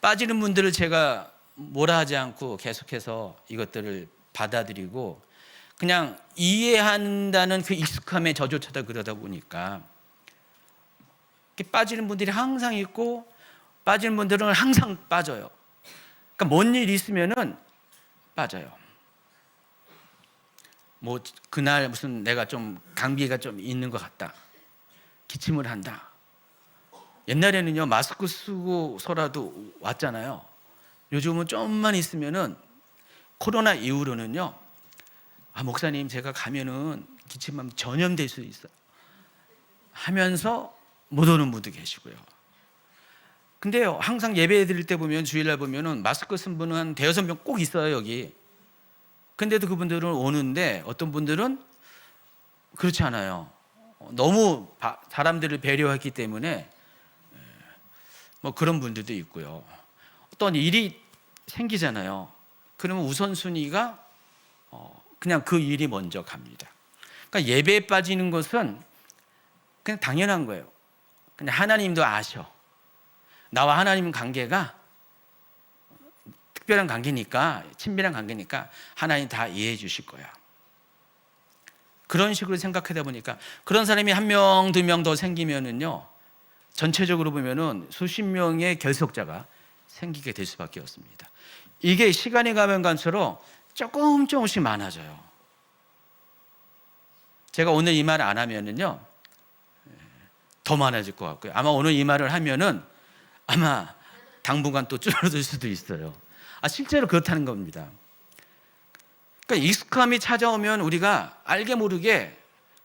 빠지는 분들을 제가 뭐라 하지 않고 계속해서 이것들을 받아들이고 그냥 이해한다는 그 익숙함에 저조차다 그러다 보니까 빠지는 분들이 항상 있고 빠지는 분들은 항상 빠져요. 그러니까 뭔 일 있으면은 빠져요. 뭐 그날 무슨 내가 좀 감기가 좀 있는 것 같다, 기침을 한다. 옛날에는요 마스크 쓰고서라도 왔잖아요. 요즘은 좀만 있으면은 코로나 이후로는요 목사님 제가 가면은 기침하면 전염될 수 있어 하면서 못 오는 분도 계시고요. 근데요 항상 예배 드릴 때 보면 주일날 보면은 마스크 쓴 분은 한 대여섯 명 꼭 있어요 여기. 근데도 그분들은 오는데 어떤 분들은 그렇지 않아요. 너무 사람들을 배려했기 때문에 뭐 그런 분들도 있고요. 어떤 일이 생기잖아요. 그러면 우선순위가 그냥 그 일이 먼저 갑니다. 그러니까 예배에 빠지는 것은 그냥 당연한 거예요. 근데 하나님도 아셔. 나와 하나님 관계가 특별한 관계니까, 친밀한 관계니까 하나님 다 이해해 주실 거야. 그런 식으로 생각하다 보니까 그런 사람이 한 명, 두 명 더 생기면은요, 전체적으로 보면은 수십 명의 결속자가 생기게 될 수밖에 없습니다. 이게 시간이 가면 갈수록 조금씩 많아져요. 제가 오늘 이 말 안 하면은요, 더 많아질 것 같고요. 아마 오늘 이 말을 하면은 아마 당분간 또 줄어들 수도 있어요. 실제로 그렇다는 겁니다. 그러니까 익숙함이 찾아오면 우리가 알게 모르게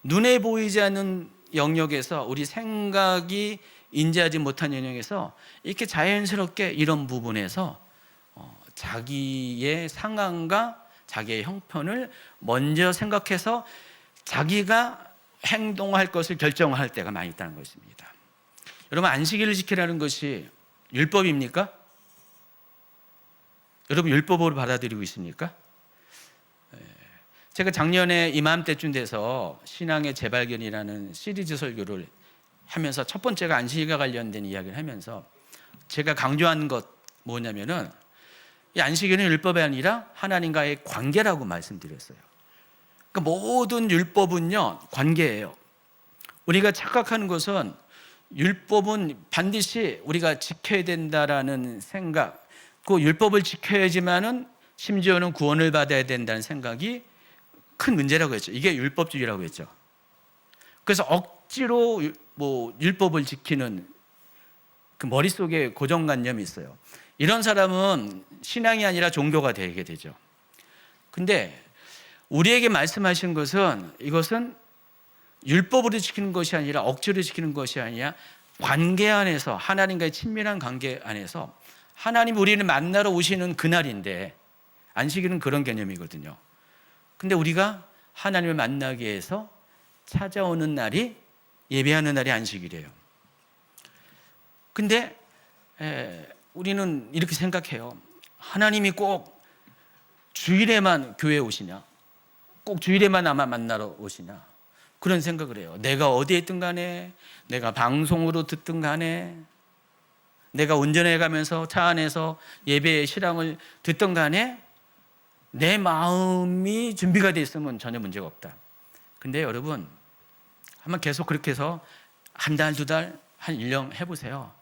눈에 보이지 않는 영역에서 우리 생각이 인지하지 못한 영역에서 이렇게 자연스럽게 이런 부분에서 자기의 상황과 자기의 형편을 먼저 생각해서 자기가 행동할 것을 결정할 때가 많이 있다는 것입니다. 여러분 안식일을 지키라는 것이 율법입니까? 여러분 율법으로 받아들이고 있습니까? 제가 작년에 이맘때쯤 돼서 신앙의 재발견이라는 시리즈 설교를 하면서 첫 번째가 안식일과 관련된 이야기를 하면서 제가 강조한 것 뭐냐면은 이 안식일은 율법이 아니라 하나님과의 관계라고 말씀드렸어요. 그러니까 모든 율법은요 관계예요. 우리가 착각하는 것은 율법은 반드시 우리가 지켜야 된다라는 생각, 그 율법을 지켜야지만은 심지어는 구원을 받아야 된다는 생각이 큰 문제라고 했죠. 이게 율법주의라고 했죠. 그래서 억지로 율법을 지키는 그 머릿속에 고정관념이 있어요. 이런 사람은 신앙이 아니라 종교가 되게 되죠. 근데 우리에게 말씀하신 것은 이것은 율법으로 지키는 것이 아니라 억지로 지키는 것이 아니라 관계 안에서 하나님과의 친밀한 관계 안에서 하나님 우리를 만나러 오시는 그날인데 안식일은 그런 개념이거든요. 근데 우리가 하나님을 만나기 위해서 찾아오는 날이 예배하는 날이 안식일이에요. 근데 우리는 이렇게 생각해요. 하나님이 꼭 주일에만 교회에 오시냐? 꼭 주일에만 나만 만나러 오시냐? 그런 생각을 해요. 내가 어디에 있든 간에, 내가 방송으로 듣든 간에, 내가 운전해 가면서 차 안에서 예배의 실황을 듣든 간에 내 마음이 준비가 돼 있으면 전혀 문제가 없다. 근데 여러분 한번 계속 그렇게 해서 한 달, 두 달, 한 1년 해보세요.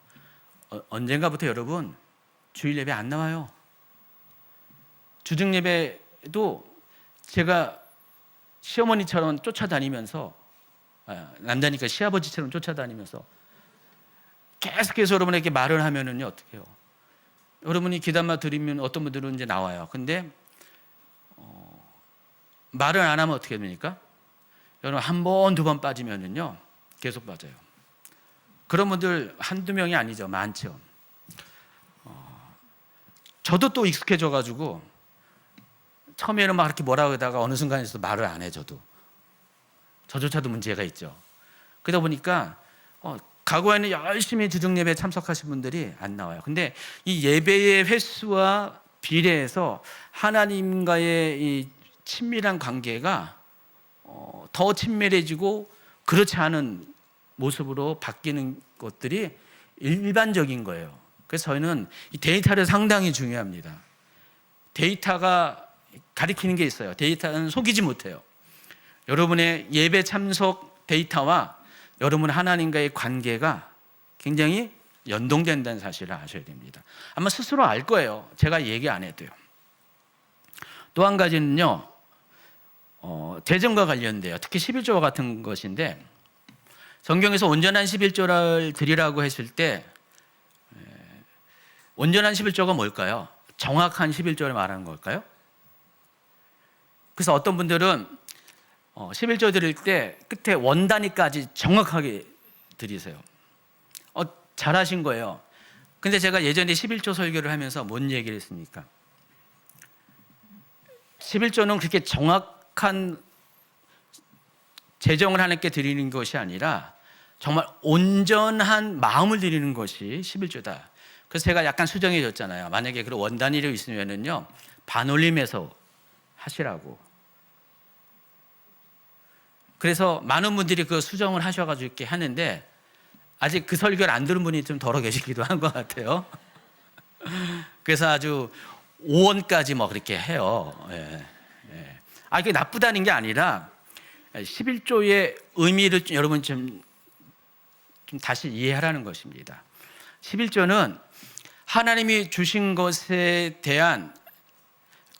언젠가부터 여러분 주일 예배 안 나와요. 주중 예배도 제가 시어머니처럼 쫓아다니면서 남자니까 시아버지처럼 쫓아다니면서 계속해서 여러분에게 말을 하면은요 어떻게 해요? 여러분이 귀담아 들으면 어떤 분들은 이제 나와요. 근데 말을 안 하면 어떻게 됩니까? 여러분 한 번, 두 번 빠지면은요 계속 빠져요. 그런 분들 한두 명이 아니죠. 많죠. 저도 또 익숙해져 가지고 처음에는 막 이렇게 뭐라고 하다가 어느 순간에서 말을 안 해. 저조차도 문제가 있죠. 그러다 보니까 과거에는 열심히 주중 예배에 참석하신 분들이 안 나와요. 근데 이 예배의 횟수와 비례해서 하나님과의 이 친밀한 관계가 더 친밀해지고 그렇지 않은 모습으로 바뀌는 것들이 일반적인 거예요. 그래서 저희는 이 데이터를 상당히 중요합니다. 데이터가 가리키는 게 있어요. 데이터는 속이지 못해요. 여러분의 예배 참석 데이터와 여러분 하나님과의 관계가 굉장히 연동된다는 사실을 아셔야 됩니다. 아마 스스로 알 거예요. 제가 얘기 안 해도요. 또 한 가지는요, 재정과 관련돼요. 특히 11조와 같은 것인데, 성경에서 온전한 11조를 드리라고 했을 때 온전한 11조가 뭘까요? 정확한 11조를 말하는 걸까요? 그래서 어떤 분들은 11조 드릴 때 끝에 원 단위까지 정확하게 드리세요. 잘하신 거예요. 근데 제가 예전에 11조 설교를 하면서 뭔 얘기를 했습니까? 11조는 그렇게 정확한 재정을 하나님께 드리는 것이 아니라 정말 온전한 마음을 드리는 것이 11조다. 그래서 제가 약간 수정해 줬잖아요. 만약에 그런 원 단위로 있으면은요, 반올림해서 하시라고. 그래서 많은 분들이 그 수정을 하셔가지고 이렇게 하는데, 아직 그 설교를 안 들은 분이 좀 덜어 계시기도 한 것 같아요. 그래서 아주 5원까지 뭐 그렇게 해요. 예, 예. 그게 나쁘다는 게 아니라 11조의 의미를 여러분 좀 다시 이해하라는 것입니다. 11조는 하나님이 주신 것에 대한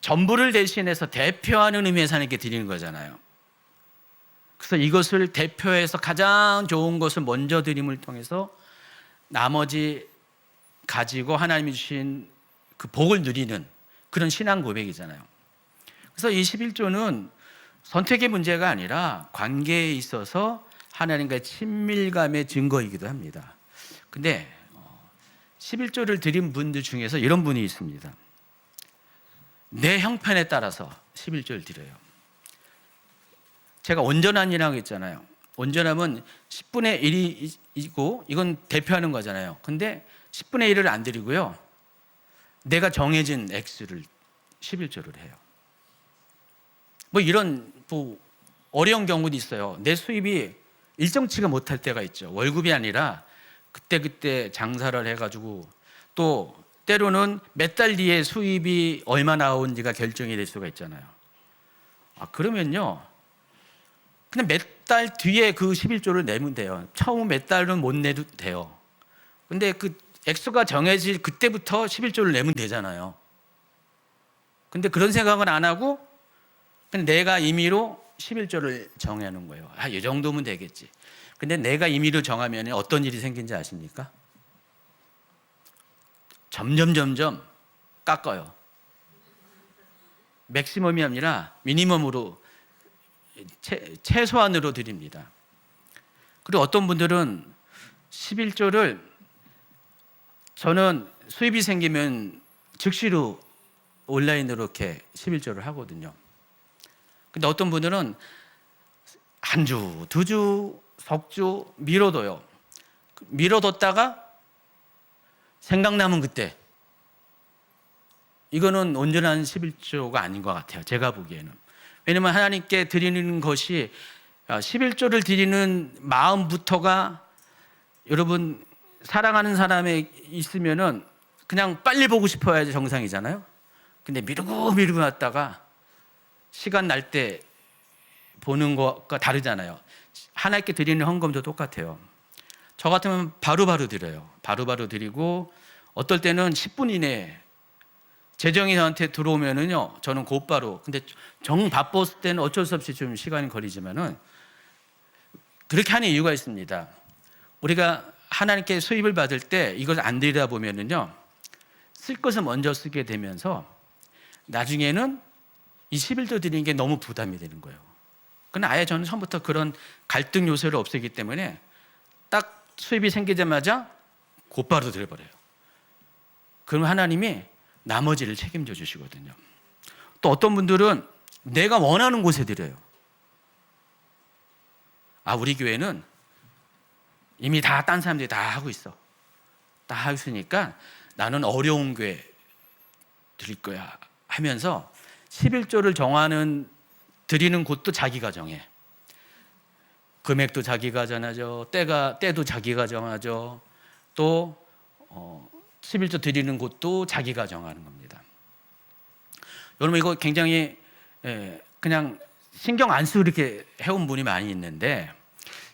전부를 대신해서 대표하는 의미에서 하나님께 드리는 거잖아요. 그래서 이것을 대표해서 가장 좋은 것을 먼저 드림을 통해서 나머지 가지고 하나님이 주신 그 복을 누리는 그런 신앙 고백이잖아요. 그래서 이 11조는 선택의 문제가 아니라 관계에 있어서 하나님과의 친밀감의 증거이기도 합니다. 근데 11조를 드린 분들 중에서 이런 분이 있습니다. 내 형편에 따라서 11조를 드려요. 제가 온전한이라고 했잖아요. 온전함은 10분의 1이고 이건 대표하는 거잖아요. 근데 10분의 1을 안 드리고요, 내가 정해진 액수를 11조를 해요. 뭐 이런 어려운 경우도 있어요. 내 수입이 일정치가 못할 때가 있죠. 월급이 아니라 그때 장사를 해가지고, 또 때로는 몇 달 뒤에 수입이 얼마 나온지가 결정이 될 수가 있잖아요. 그러면요, 그냥 몇 달 뒤에 그 11조를 내면 돼요. 처음 몇 달은 못 내도 돼요. 근데 그 액수가 정해질 그때부터 11조를 내면 되잖아요. 근데 그런 생각을 안 하고 그냥 내가 임의로 11조를 정하는 거예요. 이 정도면 되겠지. 근데 내가 임의로 정하면 어떤 일이 생긴지 아십니까? 점점 깎아요. 맥시멈이 아니라 미니멈으로, 최소한으로 드립니다. 그리고 어떤 분들은 11조를, 저는 수입이 생기면 즉시로 온라인으로 이렇게 11조를 하거든요. 근데 어떤 분들은 한 주, 두 주, 석 주 미뤄둬요. 미뤄뒀다가 생각나면 그때. 이거는 온전한 11조가 아닌 것 같아요. 제가 보기에는. 왜냐하면 하나님께 드리는 것이 11조를 드리는 마음부터가, 여러분 사랑하는 사람이 있으면은 그냥 빨리 보고 싶어야지 정상이잖아요. 근데 미루고 놨다가 시간 날 때 보는 것과 다르잖아요. 하나님께 드리는 헌금도 똑같아요. 저 같으면 바로바로 드려요. 바로바로 드리고, 어떨 때는 10분 이내에 재정이 저한테 들어오면은요, 저는 곧바로, 근데 정 바빴을 때는 어쩔 수 없이 좀 시간이 걸리지만은 그렇게 하는 이유가 있습니다. 우리가 하나님께 수입을 받을 때 이걸 안 드리다 보면은요, 쓸 것을 먼저 쓰게 되면서 나중에는 이 11조 드리는 게 너무 부담이 되는 거예요. 그러나 아예 저는 처음부터 그런 갈등 요소를 없애기 때문에 딱 수입이 생기자마자 곧바로 드려버려요. 그럼 하나님이 나머지를 책임져 주시거든요. 또 어떤 분들은 내가 원하는 곳에 드려요. 우리 교회는 이미 다 딴 사람들이 다 하고 있어. 다 하고 있으니까 나는 어려운 교회 드릴 거야 하면서 11조를 드리는 곳도 자기가 정해. 금액도 자기가 정하죠. 때도 자기가 정하죠. 또 11조 드리는 곳도 자기가 정하는 겁니다. 여러분 이거 굉장히 그냥 신경 안 쓰고 이렇게 해온 분이 많이 있는데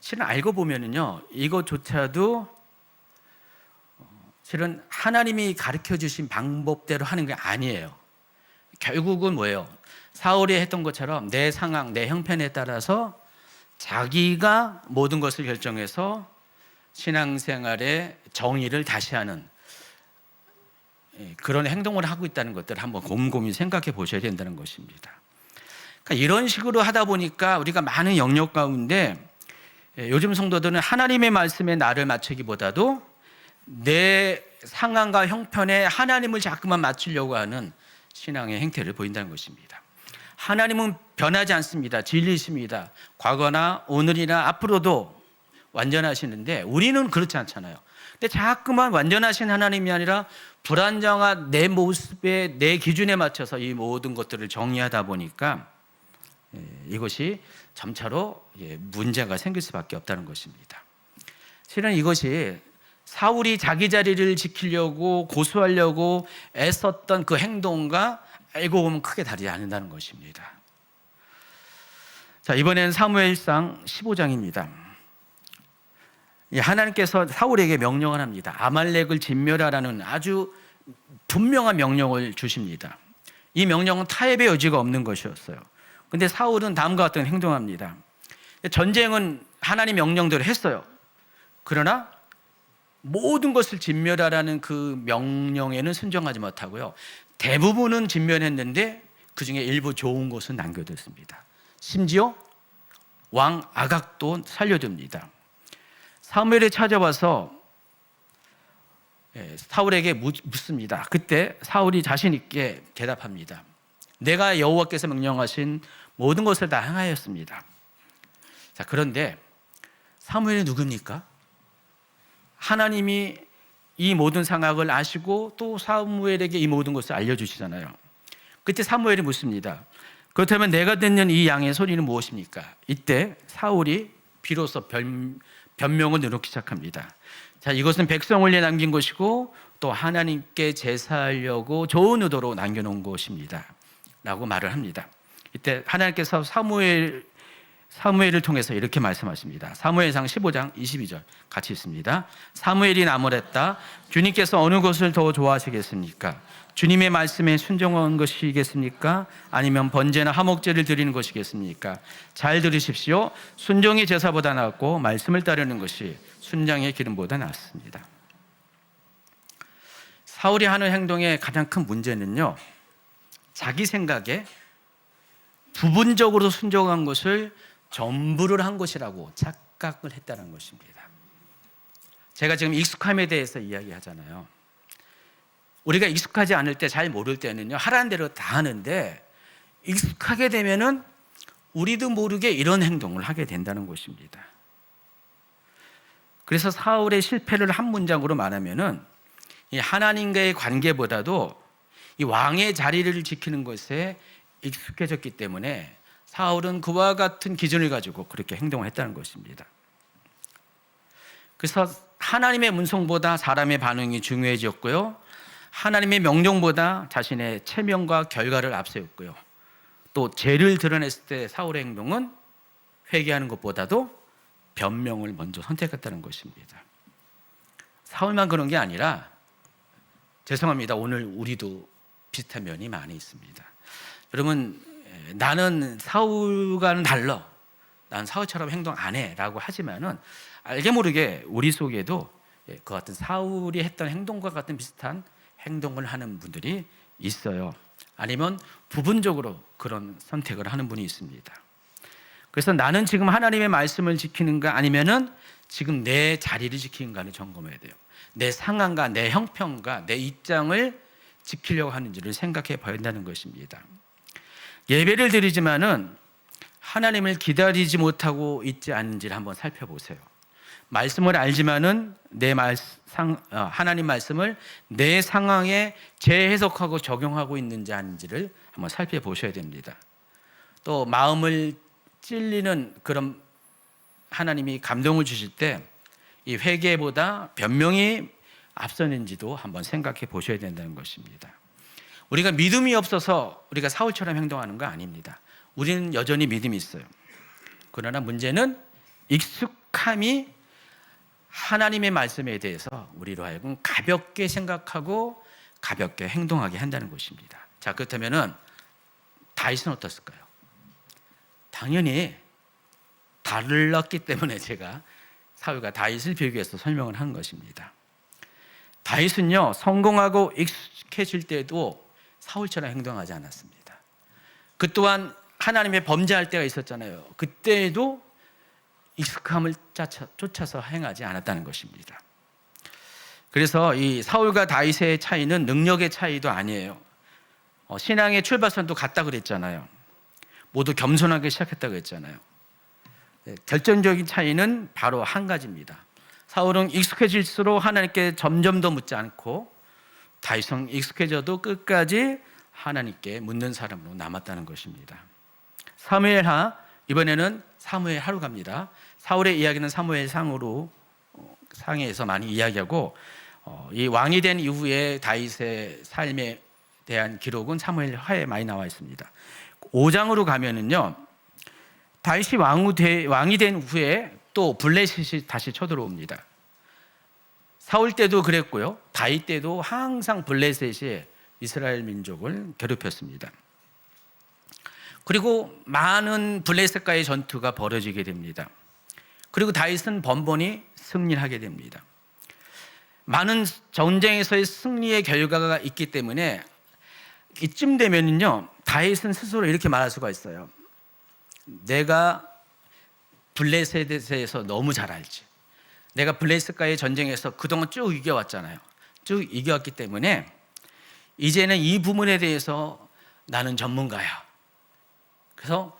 실은 알고 보면은요 이것조차도 실은 하나님이 가르쳐 주신 방법대로 하는 게 아니에요. 결국은 뭐예요? 사울이 했던 것처럼 내 상황, 내 형편에 따라서 자기가 모든 것을 결정해서 신앙생활의 정의를 다시 하는 그런 행동을 하고 있다는 것들을 한번 곰곰이 생각해 보셔야 된다는 것입니다. 그러니까 이런 식으로 하다 보니까 우리가 많은 영역 가운데 요즘 성도들은 하나님의 말씀에 나를 맞추기보다도 내 상황과 형편에 하나님을 자꾸만 맞추려고 하는 신앙의 행태를 보인다는 것입니다. 하나님은 변하지 않습니다. 진리이십니다. 과거나 오늘이나 앞으로도 완전하시는데 우리는 그렇지 않잖아요. 근데 자꾸만 완전하신 하나님이 아니라 불완전한 내 모습에 내 기준에 맞춰서 이 모든 것들을 정의하다 보니까 이것이 점차로 문제가 생길 수밖에 없다는 것입니다. 실은 이것이 사울이 자기 자리를 지키려고 고수하려고 애썼던 그 행동과 알고 보면 크게 다르지 않는다는 것입니다. 자, 이번엔 사무엘상 15장입니다. 하나님께서 사울에게 명령을 합니다. 아말렉을 진멸하라는 아주 분명한 명령을 주십니다. 이 명령은 타협의 여지가 없는 것이었어요. 그런데 사울은 다음과 같은 행동합니다. 전쟁은 하나님 명령대로 했어요. 그러나 모든 것을 진멸하라는 그 명령에는 순종하지 못하고요. 대부분은 진멸했는데 그중에 일부 좋은 것은 남겨뒀습니다. 심지어 왕 아각도 살려둡니다. 사무엘이 찾아와서 사울에게 묻습니다. 그때 사울이 자신 있게 대답합니다. 내가 여호와께서 명령하신 모든 것을 다 행하였습니다. 자, 그런데 사무엘이 누굽니까? 하나님이 이 모든 상황을 아시고 또 사무엘에게 이 모든 것을 알려주시잖아요. 그때 사무엘이 묻습니다. 그렇다면 내가 듣는 이 양의 소리는 무엇입니까? 이때 사울이 비로소 변명을 내놓기 시작합니다. 자, 이것은 백성을 위해 남긴 것이고 또 하나님께 제사하려고 좋은 의도로 남겨놓은 것입니다 라고 말을 합니다. 이때 하나님께서 사무엘을 통해서 이렇게 말씀하십니다. 사무엘상 15장 22절 같이 있습니다. 사무엘이 나무랬다. 주님께서 어느 것을 더 좋아하시겠습니까? 주님의 말씀에 순종한 것이겠습니까? 아니면 번제나 화목제를 드리는 것이겠습니까? 잘 들으십시오. 순종이 제사보다 낫고 말씀을 따르는 것이 순장의 기름보다 낫습니다. 사울이 하는 행동의 가장 큰 문제는요, 자기 생각에 부분적으로 순종한 것을 전부를 한 것이라고 착각을 했다는 것입니다. 제가 지금 익숙함에 대해서 이야기하잖아요. 우리가 익숙하지 않을 때, 잘 모를 때는요, 하라는 대로 다 하는데 익숙하게 되면은 우리도 모르게 이런 행동을 하게 된다는 것입니다. 그래서 사울의 실패를 한 문장으로 말하면은 이 하나님과의 관계보다도 이 왕의 자리를 지키는 것에 익숙해졌기 때문에 사울은 그와 같은 기준을 가지고 그렇게 행동을 했다는 것입니다. 그래서 하나님의 문성보다 사람의 반응이 중요해졌고요, 하나님의 명령보다 자신의 체면과 결과를 앞세웠고요, 또 죄를 드러냈을 때 사울의 행동은 회개하는 것보다도 변명을 먼저 선택했다는 것입니다. 사울만 그런 게 아니라, 죄송합니다, 오늘 우리도 비슷한 면이 많이 있습니다. 여러분, 나는 사울과는 달라, 난 사울처럼 행동 안 해 라고 하지만은 알게 모르게 우리 속에도 그 같은 사울이 했던 행동과 같은 비슷한 행동을 하는 분들이 있어요. 아니면 부분적으로 그런 선택을 하는 분이 있습니다. 그래서 나는 지금 하나님의 말씀을 지키는가, 아니면은 지금 내 자리를 지키는가를 점검해야 돼요. 내 상황과 내 형편과 내 입장을 지키려고 하는지를 생각해 봐야 한다는 것입니다. 예배를 드리지만은 하나님을 기다리지 못하고 있지 않은지를 한번 살펴보세요. 말씀을 알지만은 하나님 말씀을 내 상황에 재해석하고 적용하고 있는지 아닌지를 한번 살펴보셔야 됩니다. 또 마음을 찔리는 그런 하나님이 감동을 주실 때 이 회개보다 변명이 앞서는지도 한번 생각해 보셔야 된다는 것입니다. 우리가 믿음이 없어서 우리가 사울처럼 행동하는 거 아닙니다. 우리는 여전히 믿음이 있어요. 그러나 문제는 익숙함이 하나님의 말씀에 대해서 우리로 하여금 가볍게 생각하고 가볍게 행동하게 한다는 것입니다. 자, 그렇다면은 다윗은 어떻을까요? 당연히 달랐기 때문에 제가 사울과 다윗을 비교해서 설명을 한 것입니다. 다윗은요, 성공하고 익숙해질 때도 사울처럼 행동하지 않았습니다. 그 또한 하나님의 범죄할 때가 있었잖아요. 그때에도 익숙함을 쫓아서 행하지 않았다는 것입니다. 그래서 이 사울과 다윗의 차이는 능력의 차이도 아니에요. 신앙의 출발선도 같다 그랬잖아요. 모두 겸손하게 시작했다고 했잖아요. 결정적인 차이는 바로 한 가지입니다. 사울은 익숙해질수록 하나님께 점점 더 묻지 않고 다윗은 익숙해져도 끝까지 하나님께 묻는 사람으로 남았다는 것입니다. 사무엘하, 이번에는 사무엘 하루 갑니다. 사울의 이야기는 사무엘 상에서 많이 이야기하고 이 왕이 된 이후에 다윗의 삶에 대한 기록은 사무엘 하에 많이 나와 있습니다. 5장으로 가면은요, 다윗이 왕이 된 후에 또 블레셋이 다시 쳐들어옵니다. 사울 때도 그랬고요, 다윗 때도 항상 블레셋이 이스라엘 민족을 괴롭혔습니다. 그리고 많은 블레셋과의 전투가 벌어지게 됩니다. 그리고 다윗은 번번이 승리를 하게 됩니다. 많은 전쟁에서의 승리의 결과가 있기 때문에 이쯤 되면은요, 다윗은 스스로 이렇게 말할 수가 있어요. 내가 블레셋에 대해서 너무 잘 알지. 내가 블레셋과의 전쟁에서 그동안 쭉 이겨왔잖아요. 쭉 이겨왔기 때문에 이제는 이 부분에 대해서 나는 전문가야. 그래서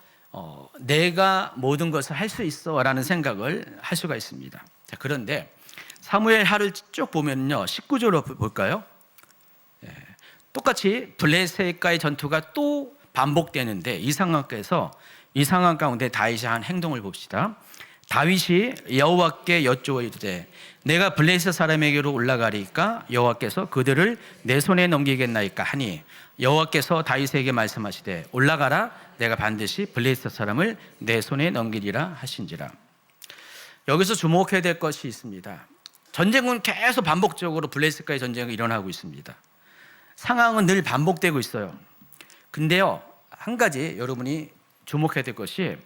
내가 모든 것을 할 수 있어 라는 생각을 할 수가 있습니다. 자, 그런데 사무엘 하를 쭉 보면요, 19절로 볼까요? 똑같이 블레셋과의 전투가 또 반복되는데 이 상황 가운데 다윗이 한 행동을 봅시다. 다윗이 여호와께 여쭈어 이르되 내가 블레셋 사람에게로 올라가리까 여호와께서 그들을 내 손에 넘기겠나이까 하니 여호와께서 다윗에게 말씀하시되 올라가라 내가 반드시 블레셋 사람을 내 손에 넘기리라 하신지라. 여기서 주목해야 될 것이 있습니다. 전쟁은 계속 반복적으로 블레셋과의 전쟁이 일어나고 있습니다. 상황은 늘 반복되고 있어요. 근데요, 한 가지 여러분이 주목해야 될 것이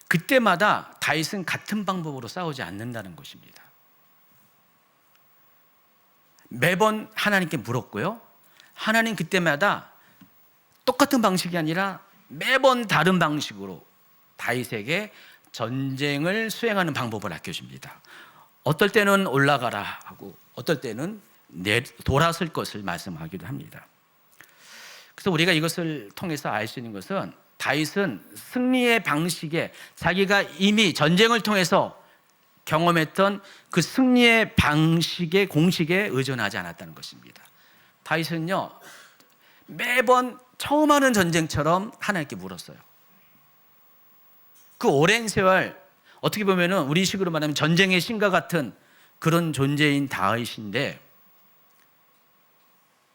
그때마다 다윗은 같은 방법으로 싸우지 않는다는 것입니다. 매번 하나님께 물었고요, 하나님 그때마다 똑같은 방식이 아니라 매번 다른 방식으로 다윗에게 전쟁을 수행하는 방법을 아껴줍니다. 어떨 때는 올라가라 하고 어떨 때는 돌아설 것을 말씀하기도 합니다. 그래서 우리가 이것을 통해서 알 수 있는 것은 다윗은 승리의 방식에 자기가 이미 전쟁을 통해서 경험했던 그 승리의 방식의 공식에 의존하지 않았다는 것입니다. 다윗은요, 매번 처음 하는 전쟁처럼 하나님께 물었어요. 그 오랜 세월, 어떻게 보면은 우리식으로 말하면 전쟁의 신과 같은 그런 존재인 다윗인데,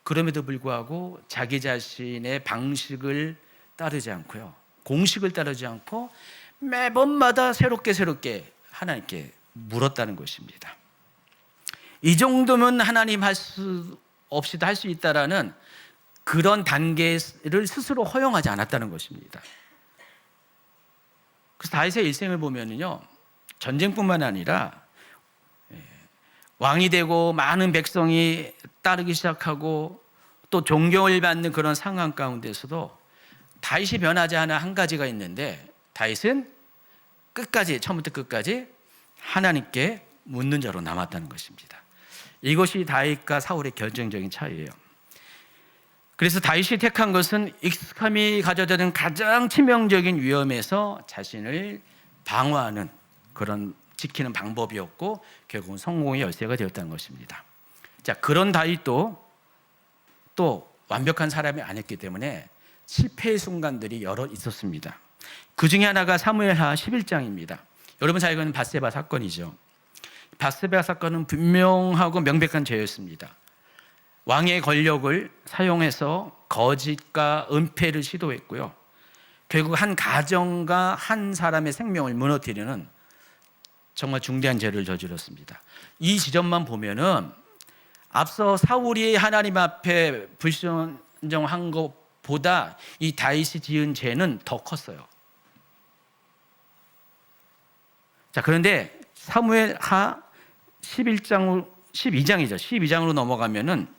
그럼에도 불구하고 자기 자신의 방식을 따르지 않고요, 공식을 따르지 않고 매번마다 새롭게 하나님께 물었다는 것입니다. 이 정도면 하나님 할 수 없이도 할 수 있다라는 그런 단계를 스스로 허용하지 않았다는 것입니다. 그래서 다윗의 일생을 보면요, 전쟁뿐만 아니라 왕이 되고 많은 백성이 따르기 시작하고 또 존경을 받는 그런 상황 가운데서도 다윗이 변하지 않은 한 가지가 있는데, 다윗은 처음부터 끝까지 하나님께 묻는 자로 남았다는 것입니다. 이것이 다윗과 사울의 결정적인 차이예요. 그래서 다윗이 택한 것은 익숙함이 가져다 준 가장 치명적인 위험에서 자신을 방어하는 그런 지키는 방법이었고 결국은 성공의 열쇠가 되었다는 것입니다. 자, 그런 다윗도 또 완벽한 사람이 아니었기 때문에 실패의 순간들이 여러 있었습니다. 그 중에 하나가 사무엘하 11장입니다. 여러분 잘 아는 밧세바 사건이죠. 밧세바 사건은 분명하고 명백한 죄였습니다. 왕의 권력을 사용해서 거짓과 은폐를 시도했고요. 결국 한 가정과 한 사람의 생명을 무너뜨리는 정말 중대한 죄를 저질렀습니다. 이 지점만 보면은 앞서 사울이 하나님 앞에 불순종한 것보다 이 다윗이 지은 죄는 더 컸어요. 자, 그런데 사무엘하 12장으로 넘어가면은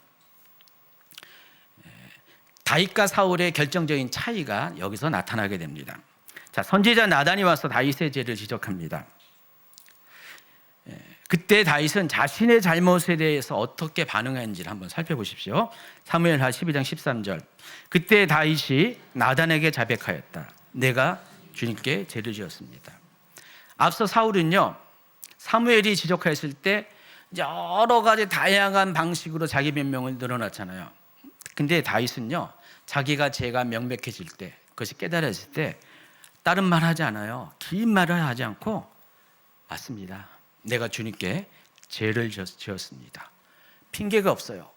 다윗과 사울의 결정적인 차이가 여기서 나타나게 됩니다. 자, 선지자 나단이 와서 다윗의 죄를 지적합니다. 그때 다윗은 자신의 잘못에 대해서 어떻게 반응했는지를 한번 살펴보십시오. 사무엘하 12장 13절. 그때 다윗이 나단에게 자백하였다. 내가 주님께 죄를 지었습니다. 앞서 사울은요, 사무엘이 지적하였을 때 여러 가지 다양한 방식으로 자기 변명을 늘어놨잖아요. 근데 다윗은요, 자기가 죄가 명백해질 때, 그것이 깨달아질 때 다른 말 하지 않아요. 긴 말을 하지 않고 맞습니다. 내가 주님께 죄를 지었습니다. 핑계가 없어요.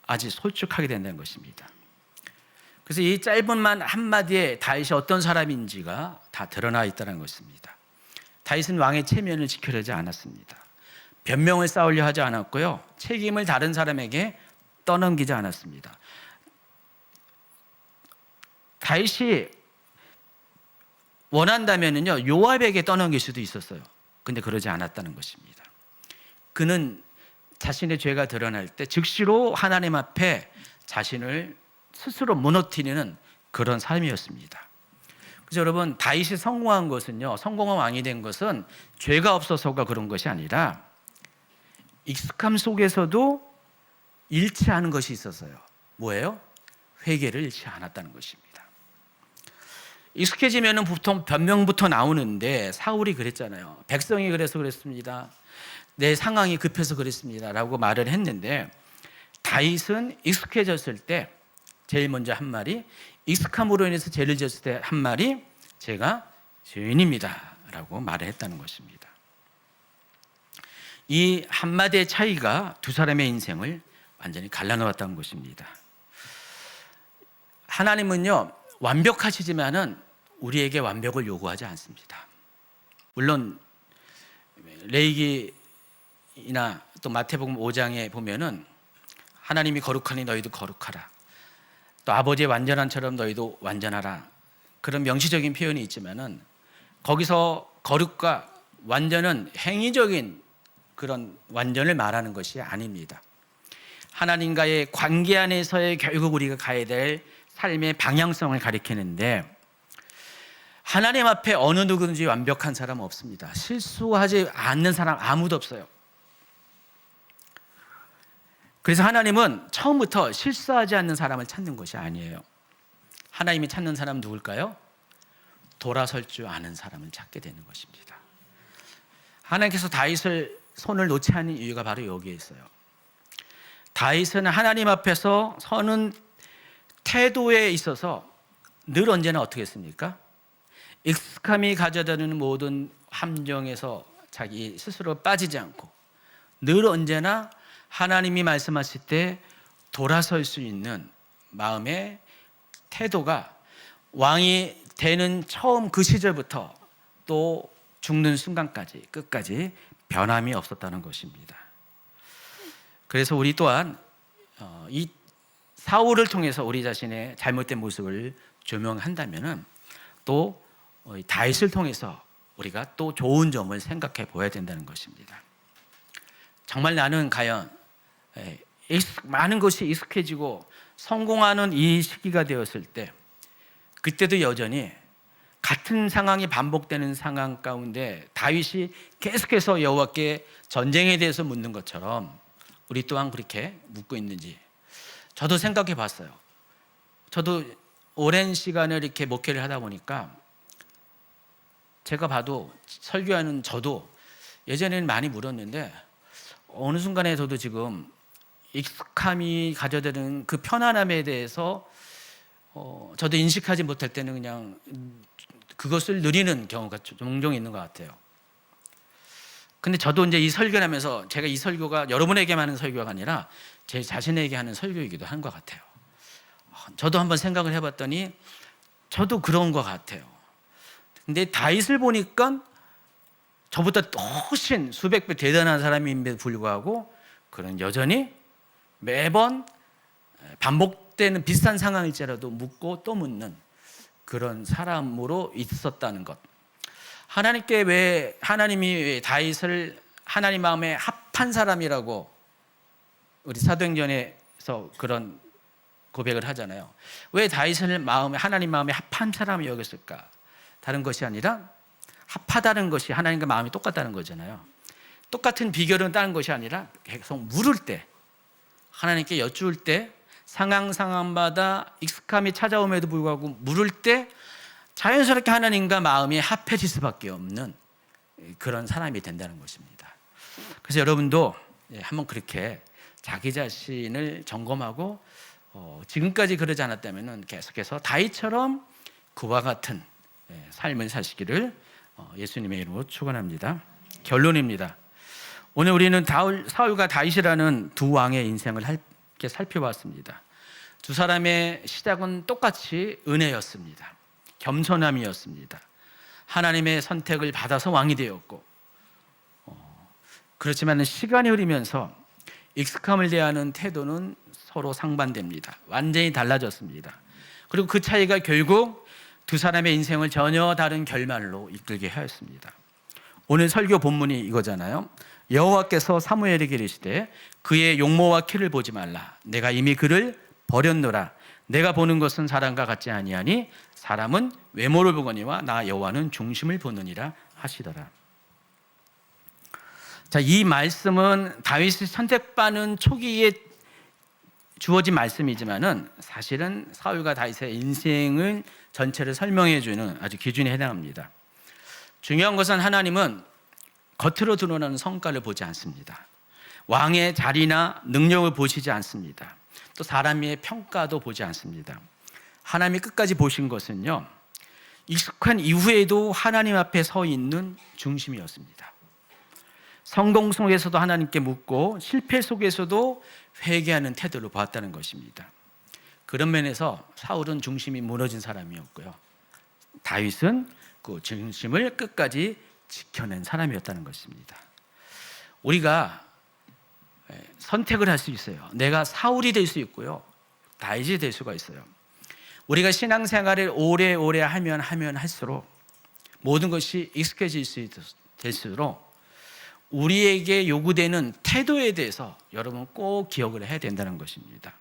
아주 솔직하게 된다는 것입니다. 그래서 이 짧은 말 한마디에 다윗이 어떤 사람인지가 다 드러나 있다는 것입니다. 다윗은 왕의 체면을 지키려지 않았습니다. 변명을 쌓으려 하지 않았고요. 책임을 다른 사람에게 떠넘기지 않았습니다. 다윗이 원한다면요, 요압에게 떠넘길 수도 있었어요. 근데 그러지 않았다는 것입니다. 그는 자신의 죄가 드러날 때 즉시로 하나님 앞에 자신을 스스로 무너뜨리는 그런 삶이었습니다. 그래서 여러분, 다윗이 성공한 것은요, 성공한 왕이 된 것은 죄가 없어서가 그런 것이 아니라 익숙함 속에서도 잃지 않은 것이 있었어요. 뭐예요? 회개를 잃지 않았다는 것입니다. 익숙해지면 보통 변명부터 나오는데 사울이 그랬잖아요. 백성이 그래서 그랬습니다. 내 상황이 급해서 그랬습니다. 라고 말을 했는데 다윗은 익숙해졌을 때 제일 먼저 한 말이, 익숙함으로 인해서 죄를 지었을 때 한 말이 제가 죄인입니다. 라고 말을 했다는 것입니다. 이 한마디의 차이가 두 사람의 인생을 완전히 갈라놓았다는 것입니다. 하나님은요, 완벽하시지만은 우리에게 완벽을 요구하지 않습니다. 물론 레위기나 또 마태복음 5장에 보면은 하나님이 거룩하니 너희도 거룩하라. 또 아버지의 완전한처럼 너희도 완전하라. 그런 명시적인 표현이 있지만은 거기서 거룩과 완전은 행위적인 그런 완전을 말하는 것이 아닙니다. 하나님과의 관계 안에서의 결국 우리가 가야 될 삶의 방향성을 가리키는데, 하나님 앞에 어느 누구든지 완벽한 사람은 없습니다. 실수하지 않는 사람 아무도 없어요. 그래서 하나님은 처음부터 실수하지 않는 사람을 찾는 것이 아니에요. 하나님이 찾는 사람은 누굴까요? 돌아설 줄 아는 사람을 찾게 되는 것입니다. 하나님께서 다윗을 손을 놓지 않는 이유가 바로 여기에 있어요. 다윗은 하나님 앞에서 서는 태도에 있어서 늘 언제나 어떻게 했습니까? 익숙함이 가져다주는 모든 함정에서 자기 스스로 빠지지 않고 늘 언제나 하나님이 말씀하실 때 돌아설 수 있는 마음의 태도가 왕이 되는 처음 그 시절부터 또 죽는 순간까지 끝까지 변함이 없었다는 것입니다. 그래서 우리 또한 이 사울을 통해서 우리 자신의 잘못된 모습을 조명한다면은 또 다윗을 통해서 우리가 또 좋은 점을 생각해 보아야 된다는 것입니다. 정말 나는 과연 많은 것이 익숙해지고 성공하는 이 시기가 되었을 때, 그때도 여전히 같은 상황이 반복되는 상황 가운데 다윗이 계속해서 여호와께 전쟁에 대해서 묻는 것처럼 우리 또한 그렇게 묻고 있는지 저도 생각해 봤어요. 저도 오랜 시간을 이렇게 목회를 하다 보니까 제가 봐도 설교하는 저도 예전에는 많이 물었는데 어느 순간에 저도 지금 익숙함이 가져다는 그 편안함에 대해서 저도 인식하지 못할 때는 그냥 그것을 누리는 경우가 종종 있는 것 같아요. 근데 저도 이제 이 설교를 하면서 제가 이 설교가 여러분에게만 하는 설교가 아니라 제 자신에게 하는 설교이기도 한 것 같아요. 저도 한번 생각을 해봤더니 저도 그런 것 같아요. 근데 다윗을 보니까 저보다 훨씬 수백 배 대단한 사람임에도 불구하고 그런 여전히 매번 반복되는 비슷한 상황일지라도 묻고 또 묻는 그런 사람으로 있었다는 것. 하나님이 왜 다윗을 하나님 마음에 합한 사람이라고 우리 사도행전에서 그런 고백을 하잖아요. 왜 다윗을 하나님 마음에 합한 사람이 여겼을까? 다른 것이 아니라 합하다는 것이 하나님과 마음이 똑같다는 거잖아요. 똑같은 비결은 다른 것이 아니라 계속 물을 때, 하나님께 여쭈을 때, 상황마다 익숙함이 찾아옴에도 불구하고 물을 때 자연스럽게 하나님과 마음이 합해질 수밖에 없는 그런 사람이 된다는 것입니다. 그래서 여러분도 한번 그렇게 자기 자신을 점검하고 지금까지 그러지 않았다면 계속해서 다윗처럼 그와 같은 삶을 사시기를 예수님의 이름으로 축원합니다. 결론입니다. 오늘 우리는 사울과 다윗이라는 두 왕의 인생을 함께 살펴봤습니다. 두 사람의 시작은 똑같이 은혜였습니다. 겸손함이었습니다. 하나님의 선택을 받아서 왕이 되었고, 그렇지만 시간이 흐르면서 익숙함을 대하는 태도는 서로 상반됩니다. 완전히 달라졌습니다. 그리고 그 차이가 결국 두 사람의 인생을 전혀 다른 결말로 이끌게 하였습니다. 오늘 설교 본문이 이거잖아요. 여호와께서 사무엘에게 이르시되 그의 용모와 키를 보지 말라. 내가 이미 그를 버렸노라. 내가 보는 것은 사람과 같지 아니하니 사람은 외모를 보거니와 나 여호와는 중심을 보느니라 하시더라. 자, 이 말씀은 다윗이 선택받는 초기에 주어진 말씀이지만은 사실은 사울과 다윗의 인생을 전체를 설명해 주는 아주 기준에 해당합니다. 중요한 것은 하나님은 겉으로 드러나는 성과를 보지 않습니다. 왕의 자리나 능력을 보시지 않습니다. 또 사람의 평가도 보지 않습니다. 하나님이 끝까지 보신 것은요, 익숙한 이후에도 하나님 앞에 서 있는 중심이었습니다. 성공 속에서도 하나님께 묻고 실패 속에서도 회개하는 태도를 보았다는 것입니다. 그런 면에서 사울은 중심이 무너진 사람이었고요, 다윗은 그 중심을 끝까지 지켜낸 사람이었다는 것입니다. 우리가 선택을 할 수 있어요. 내가 사울이 될 수 있고요, 다윗이 될 수가 있어요. 우리가 신앙생활을 오래오래 하면 할수록 모든 것이 익숙해질 수 될수록 우리에게 요구되는 태도에 대해서 여러분 꼭 기억을 해야 된다는 것입니다.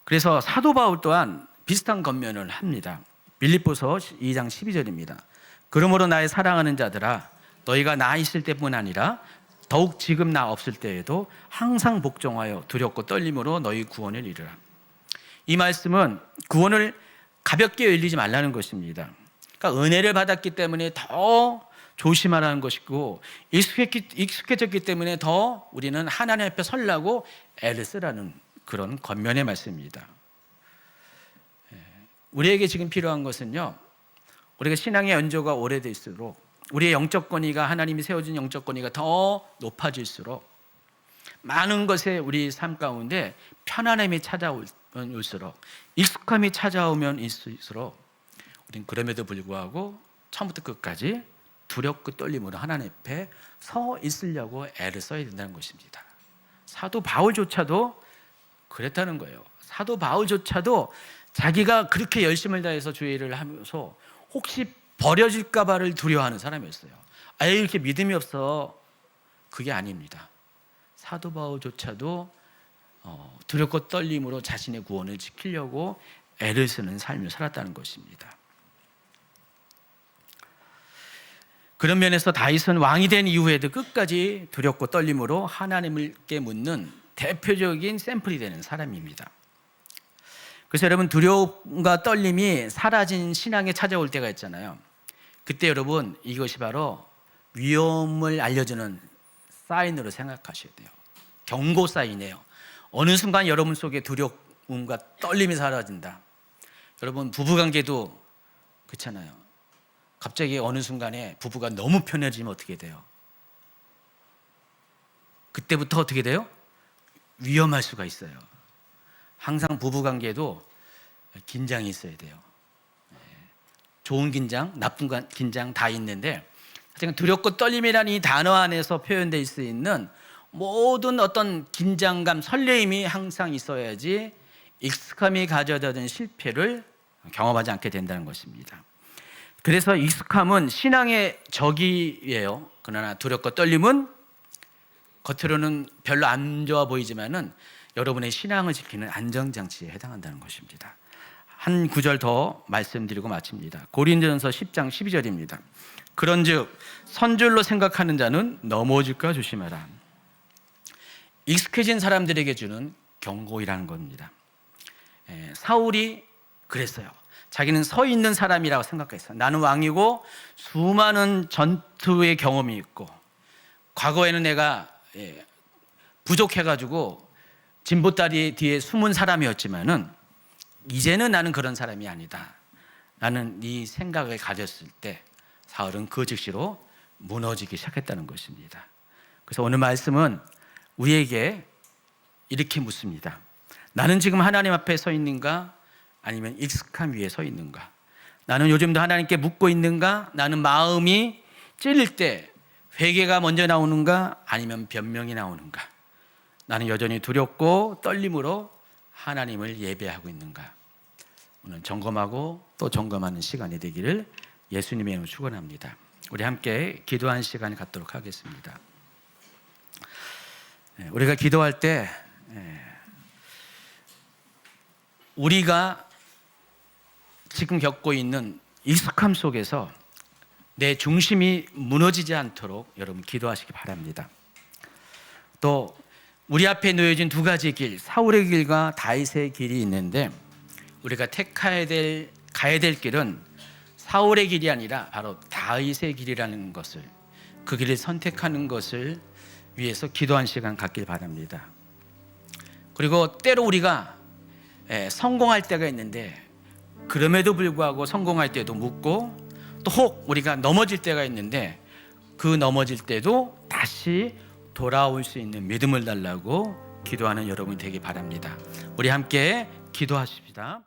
그래서 사도 바울 또한 비슷한 권면을 합니다. 빌립보서 2장 12절입니다. 그러므로 나의 사랑하는 자들아, 너희가 나 있을 때뿐 아니라 더욱 지금 나 없을 때에도 항상 복종하여 두렵고 떨림으로 너희 구원을 이루라. 이 말씀은 구원을 가볍게 열리지 말라는 것입니다. 그러니까 은혜를 받았기 때문에 더 조심하라는 것이고, 익숙해졌기 때문에 더 우리는 하나님 앞에 서려고 애를 쓰라는 그런 권면의 말씀입니다. 우리에게 지금 필요한 것은요, 우리가 신앙의 연조가 오래될수록 우리의 영적 권위가, 하나님이 세워준 영적 권위가 더 높아질수록 많은 것에 우리 삶 가운데 편안함이 찾아올수록, 익숙함이 찾아오면 있을수록 우리는 그럼에도 불구하고 처음부터 끝까지 두렵고 떨림으로 하나님 앞에 서 있으려고 애를 써야 된다는 것입니다. 사도 바울조차도 그랬다는 거예요. 사도 바울조차도 자기가 그렇게 열심을 다해서 주의 일을 하면서 혹시 버려질까 봐를 두려워하는 사람이었어요. 아예 이렇게 믿음이 없어. 그게 아닙니다. 사도 바울조차도 두렵고 떨림으로 자신의 구원을 지키려고 애를 쓰는 삶을 살았다는 것입니다. 그런 면에서 다윗은 왕이 된 이후에도 끝까지 두렵고 떨림으로 하나님께 묻는 대표적인 샘플이 되는 사람입니다. 그래서 여러분, 두려움과 떨림이 사라진 신앙에 찾아올 때가 있잖아요. 그때 여러분, 이것이 바로 위험을 알려주는 사인으로 생각하셔야 돼요. 경고 사인이에요. 어느 순간 여러분 속에 두려움과 떨림이 사라진다. 여러분 부부관계도 그렇잖아요. 갑자기 어느 순간에 부부가 너무 편해지면 어떻게 돼요? 그때부터 어떻게 돼요? 위험할 수가 있어요. 항상 부부관계도 긴장이 있어야 돼요. 좋은 긴장, 나쁜 긴장 다 있는데 두렵고 떨림이라는 이 단어 안에서 표현될 수 있는 모든 어떤 긴장감, 설레임이 항상 있어야지 익숙함이 가져다 준 실패를 경험하지 않게 된다는 것입니다. 그래서 익숙함은 신앙의 적이에요. 그러나 두렵고 떨림은 겉으로는 별로 안 좋아 보이지만은 여러분의 신앙을 지키는 안전장치에 해당한다는 것입니다. 한 구절 더 말씀드리고 마칩니다. 고린도전서 10장 12절입니다. 그런즉 선줄로 생각하는 자는 넘어질까 조심하라. 익숙해진 사람들에게 주는 경고이라는 겁니다. 사울이 그랬어요. 자기는 서 있는 사람이라고 생각했어요. 나는 왕이고 수많은 전투의 경험이 있고 과거에는 내가 부족해가지고 진보다리 뒤에 숨은 사람이었지만은 이제는 나는 그런 사람이 아니다. 나는 이 생각을 가졌을 때 사울은 그 즉시로 무너지기 시작했다는 것입니다. 그래서 오늘 말씀은 우리에게 이렇게 묻습니다. 나는 지금 하나님 앞에 서 있는가? 아니면 익숙함 위에 서 있는가? 나는 요즘도 하나님께 묻고 있는가? 나는 마음이 찔릴 때 회개가 먼저 나오는가? 아니면 변명이 나오는가? 나는 여전히 두렵고 떨림으로 하나님을 예배하고 있는가? 오늘 점검하고 또 점검하는 시간이 되기를 예수님의 이름으로 축원합니다. 우리 함께 기도하는 시간을 갖도록 하겠습니다. 우리가 기도할 때 우리가 지금 겪고 있는 익숙함 속에서 내 중심이 무너지지 않도록 여러분 기도하시기 바랍니다. 또 우리 앞에 놓여진 두 가지 길, 사울의 길과 다윗의 길이 있는데 우리가 가야 될 길은 사울의 길이 아니라 바로 다윗의 길이라는 것을, 그 길을 선택하는 것을 위해서 기도한 시간 갖길 바랍니다. 그리고 때로 우리가 성공할 때가 있는데 그럼에도 불구하고 성공할 때도 묻고 또 혹 우리가 넘어질 때가 있는데 그 넘어질 때도 다시 돌아올 수 있는 믿음을 달라고 기도하는 여러분이 되기 바랍니다. 우리 함께 기도하십시다.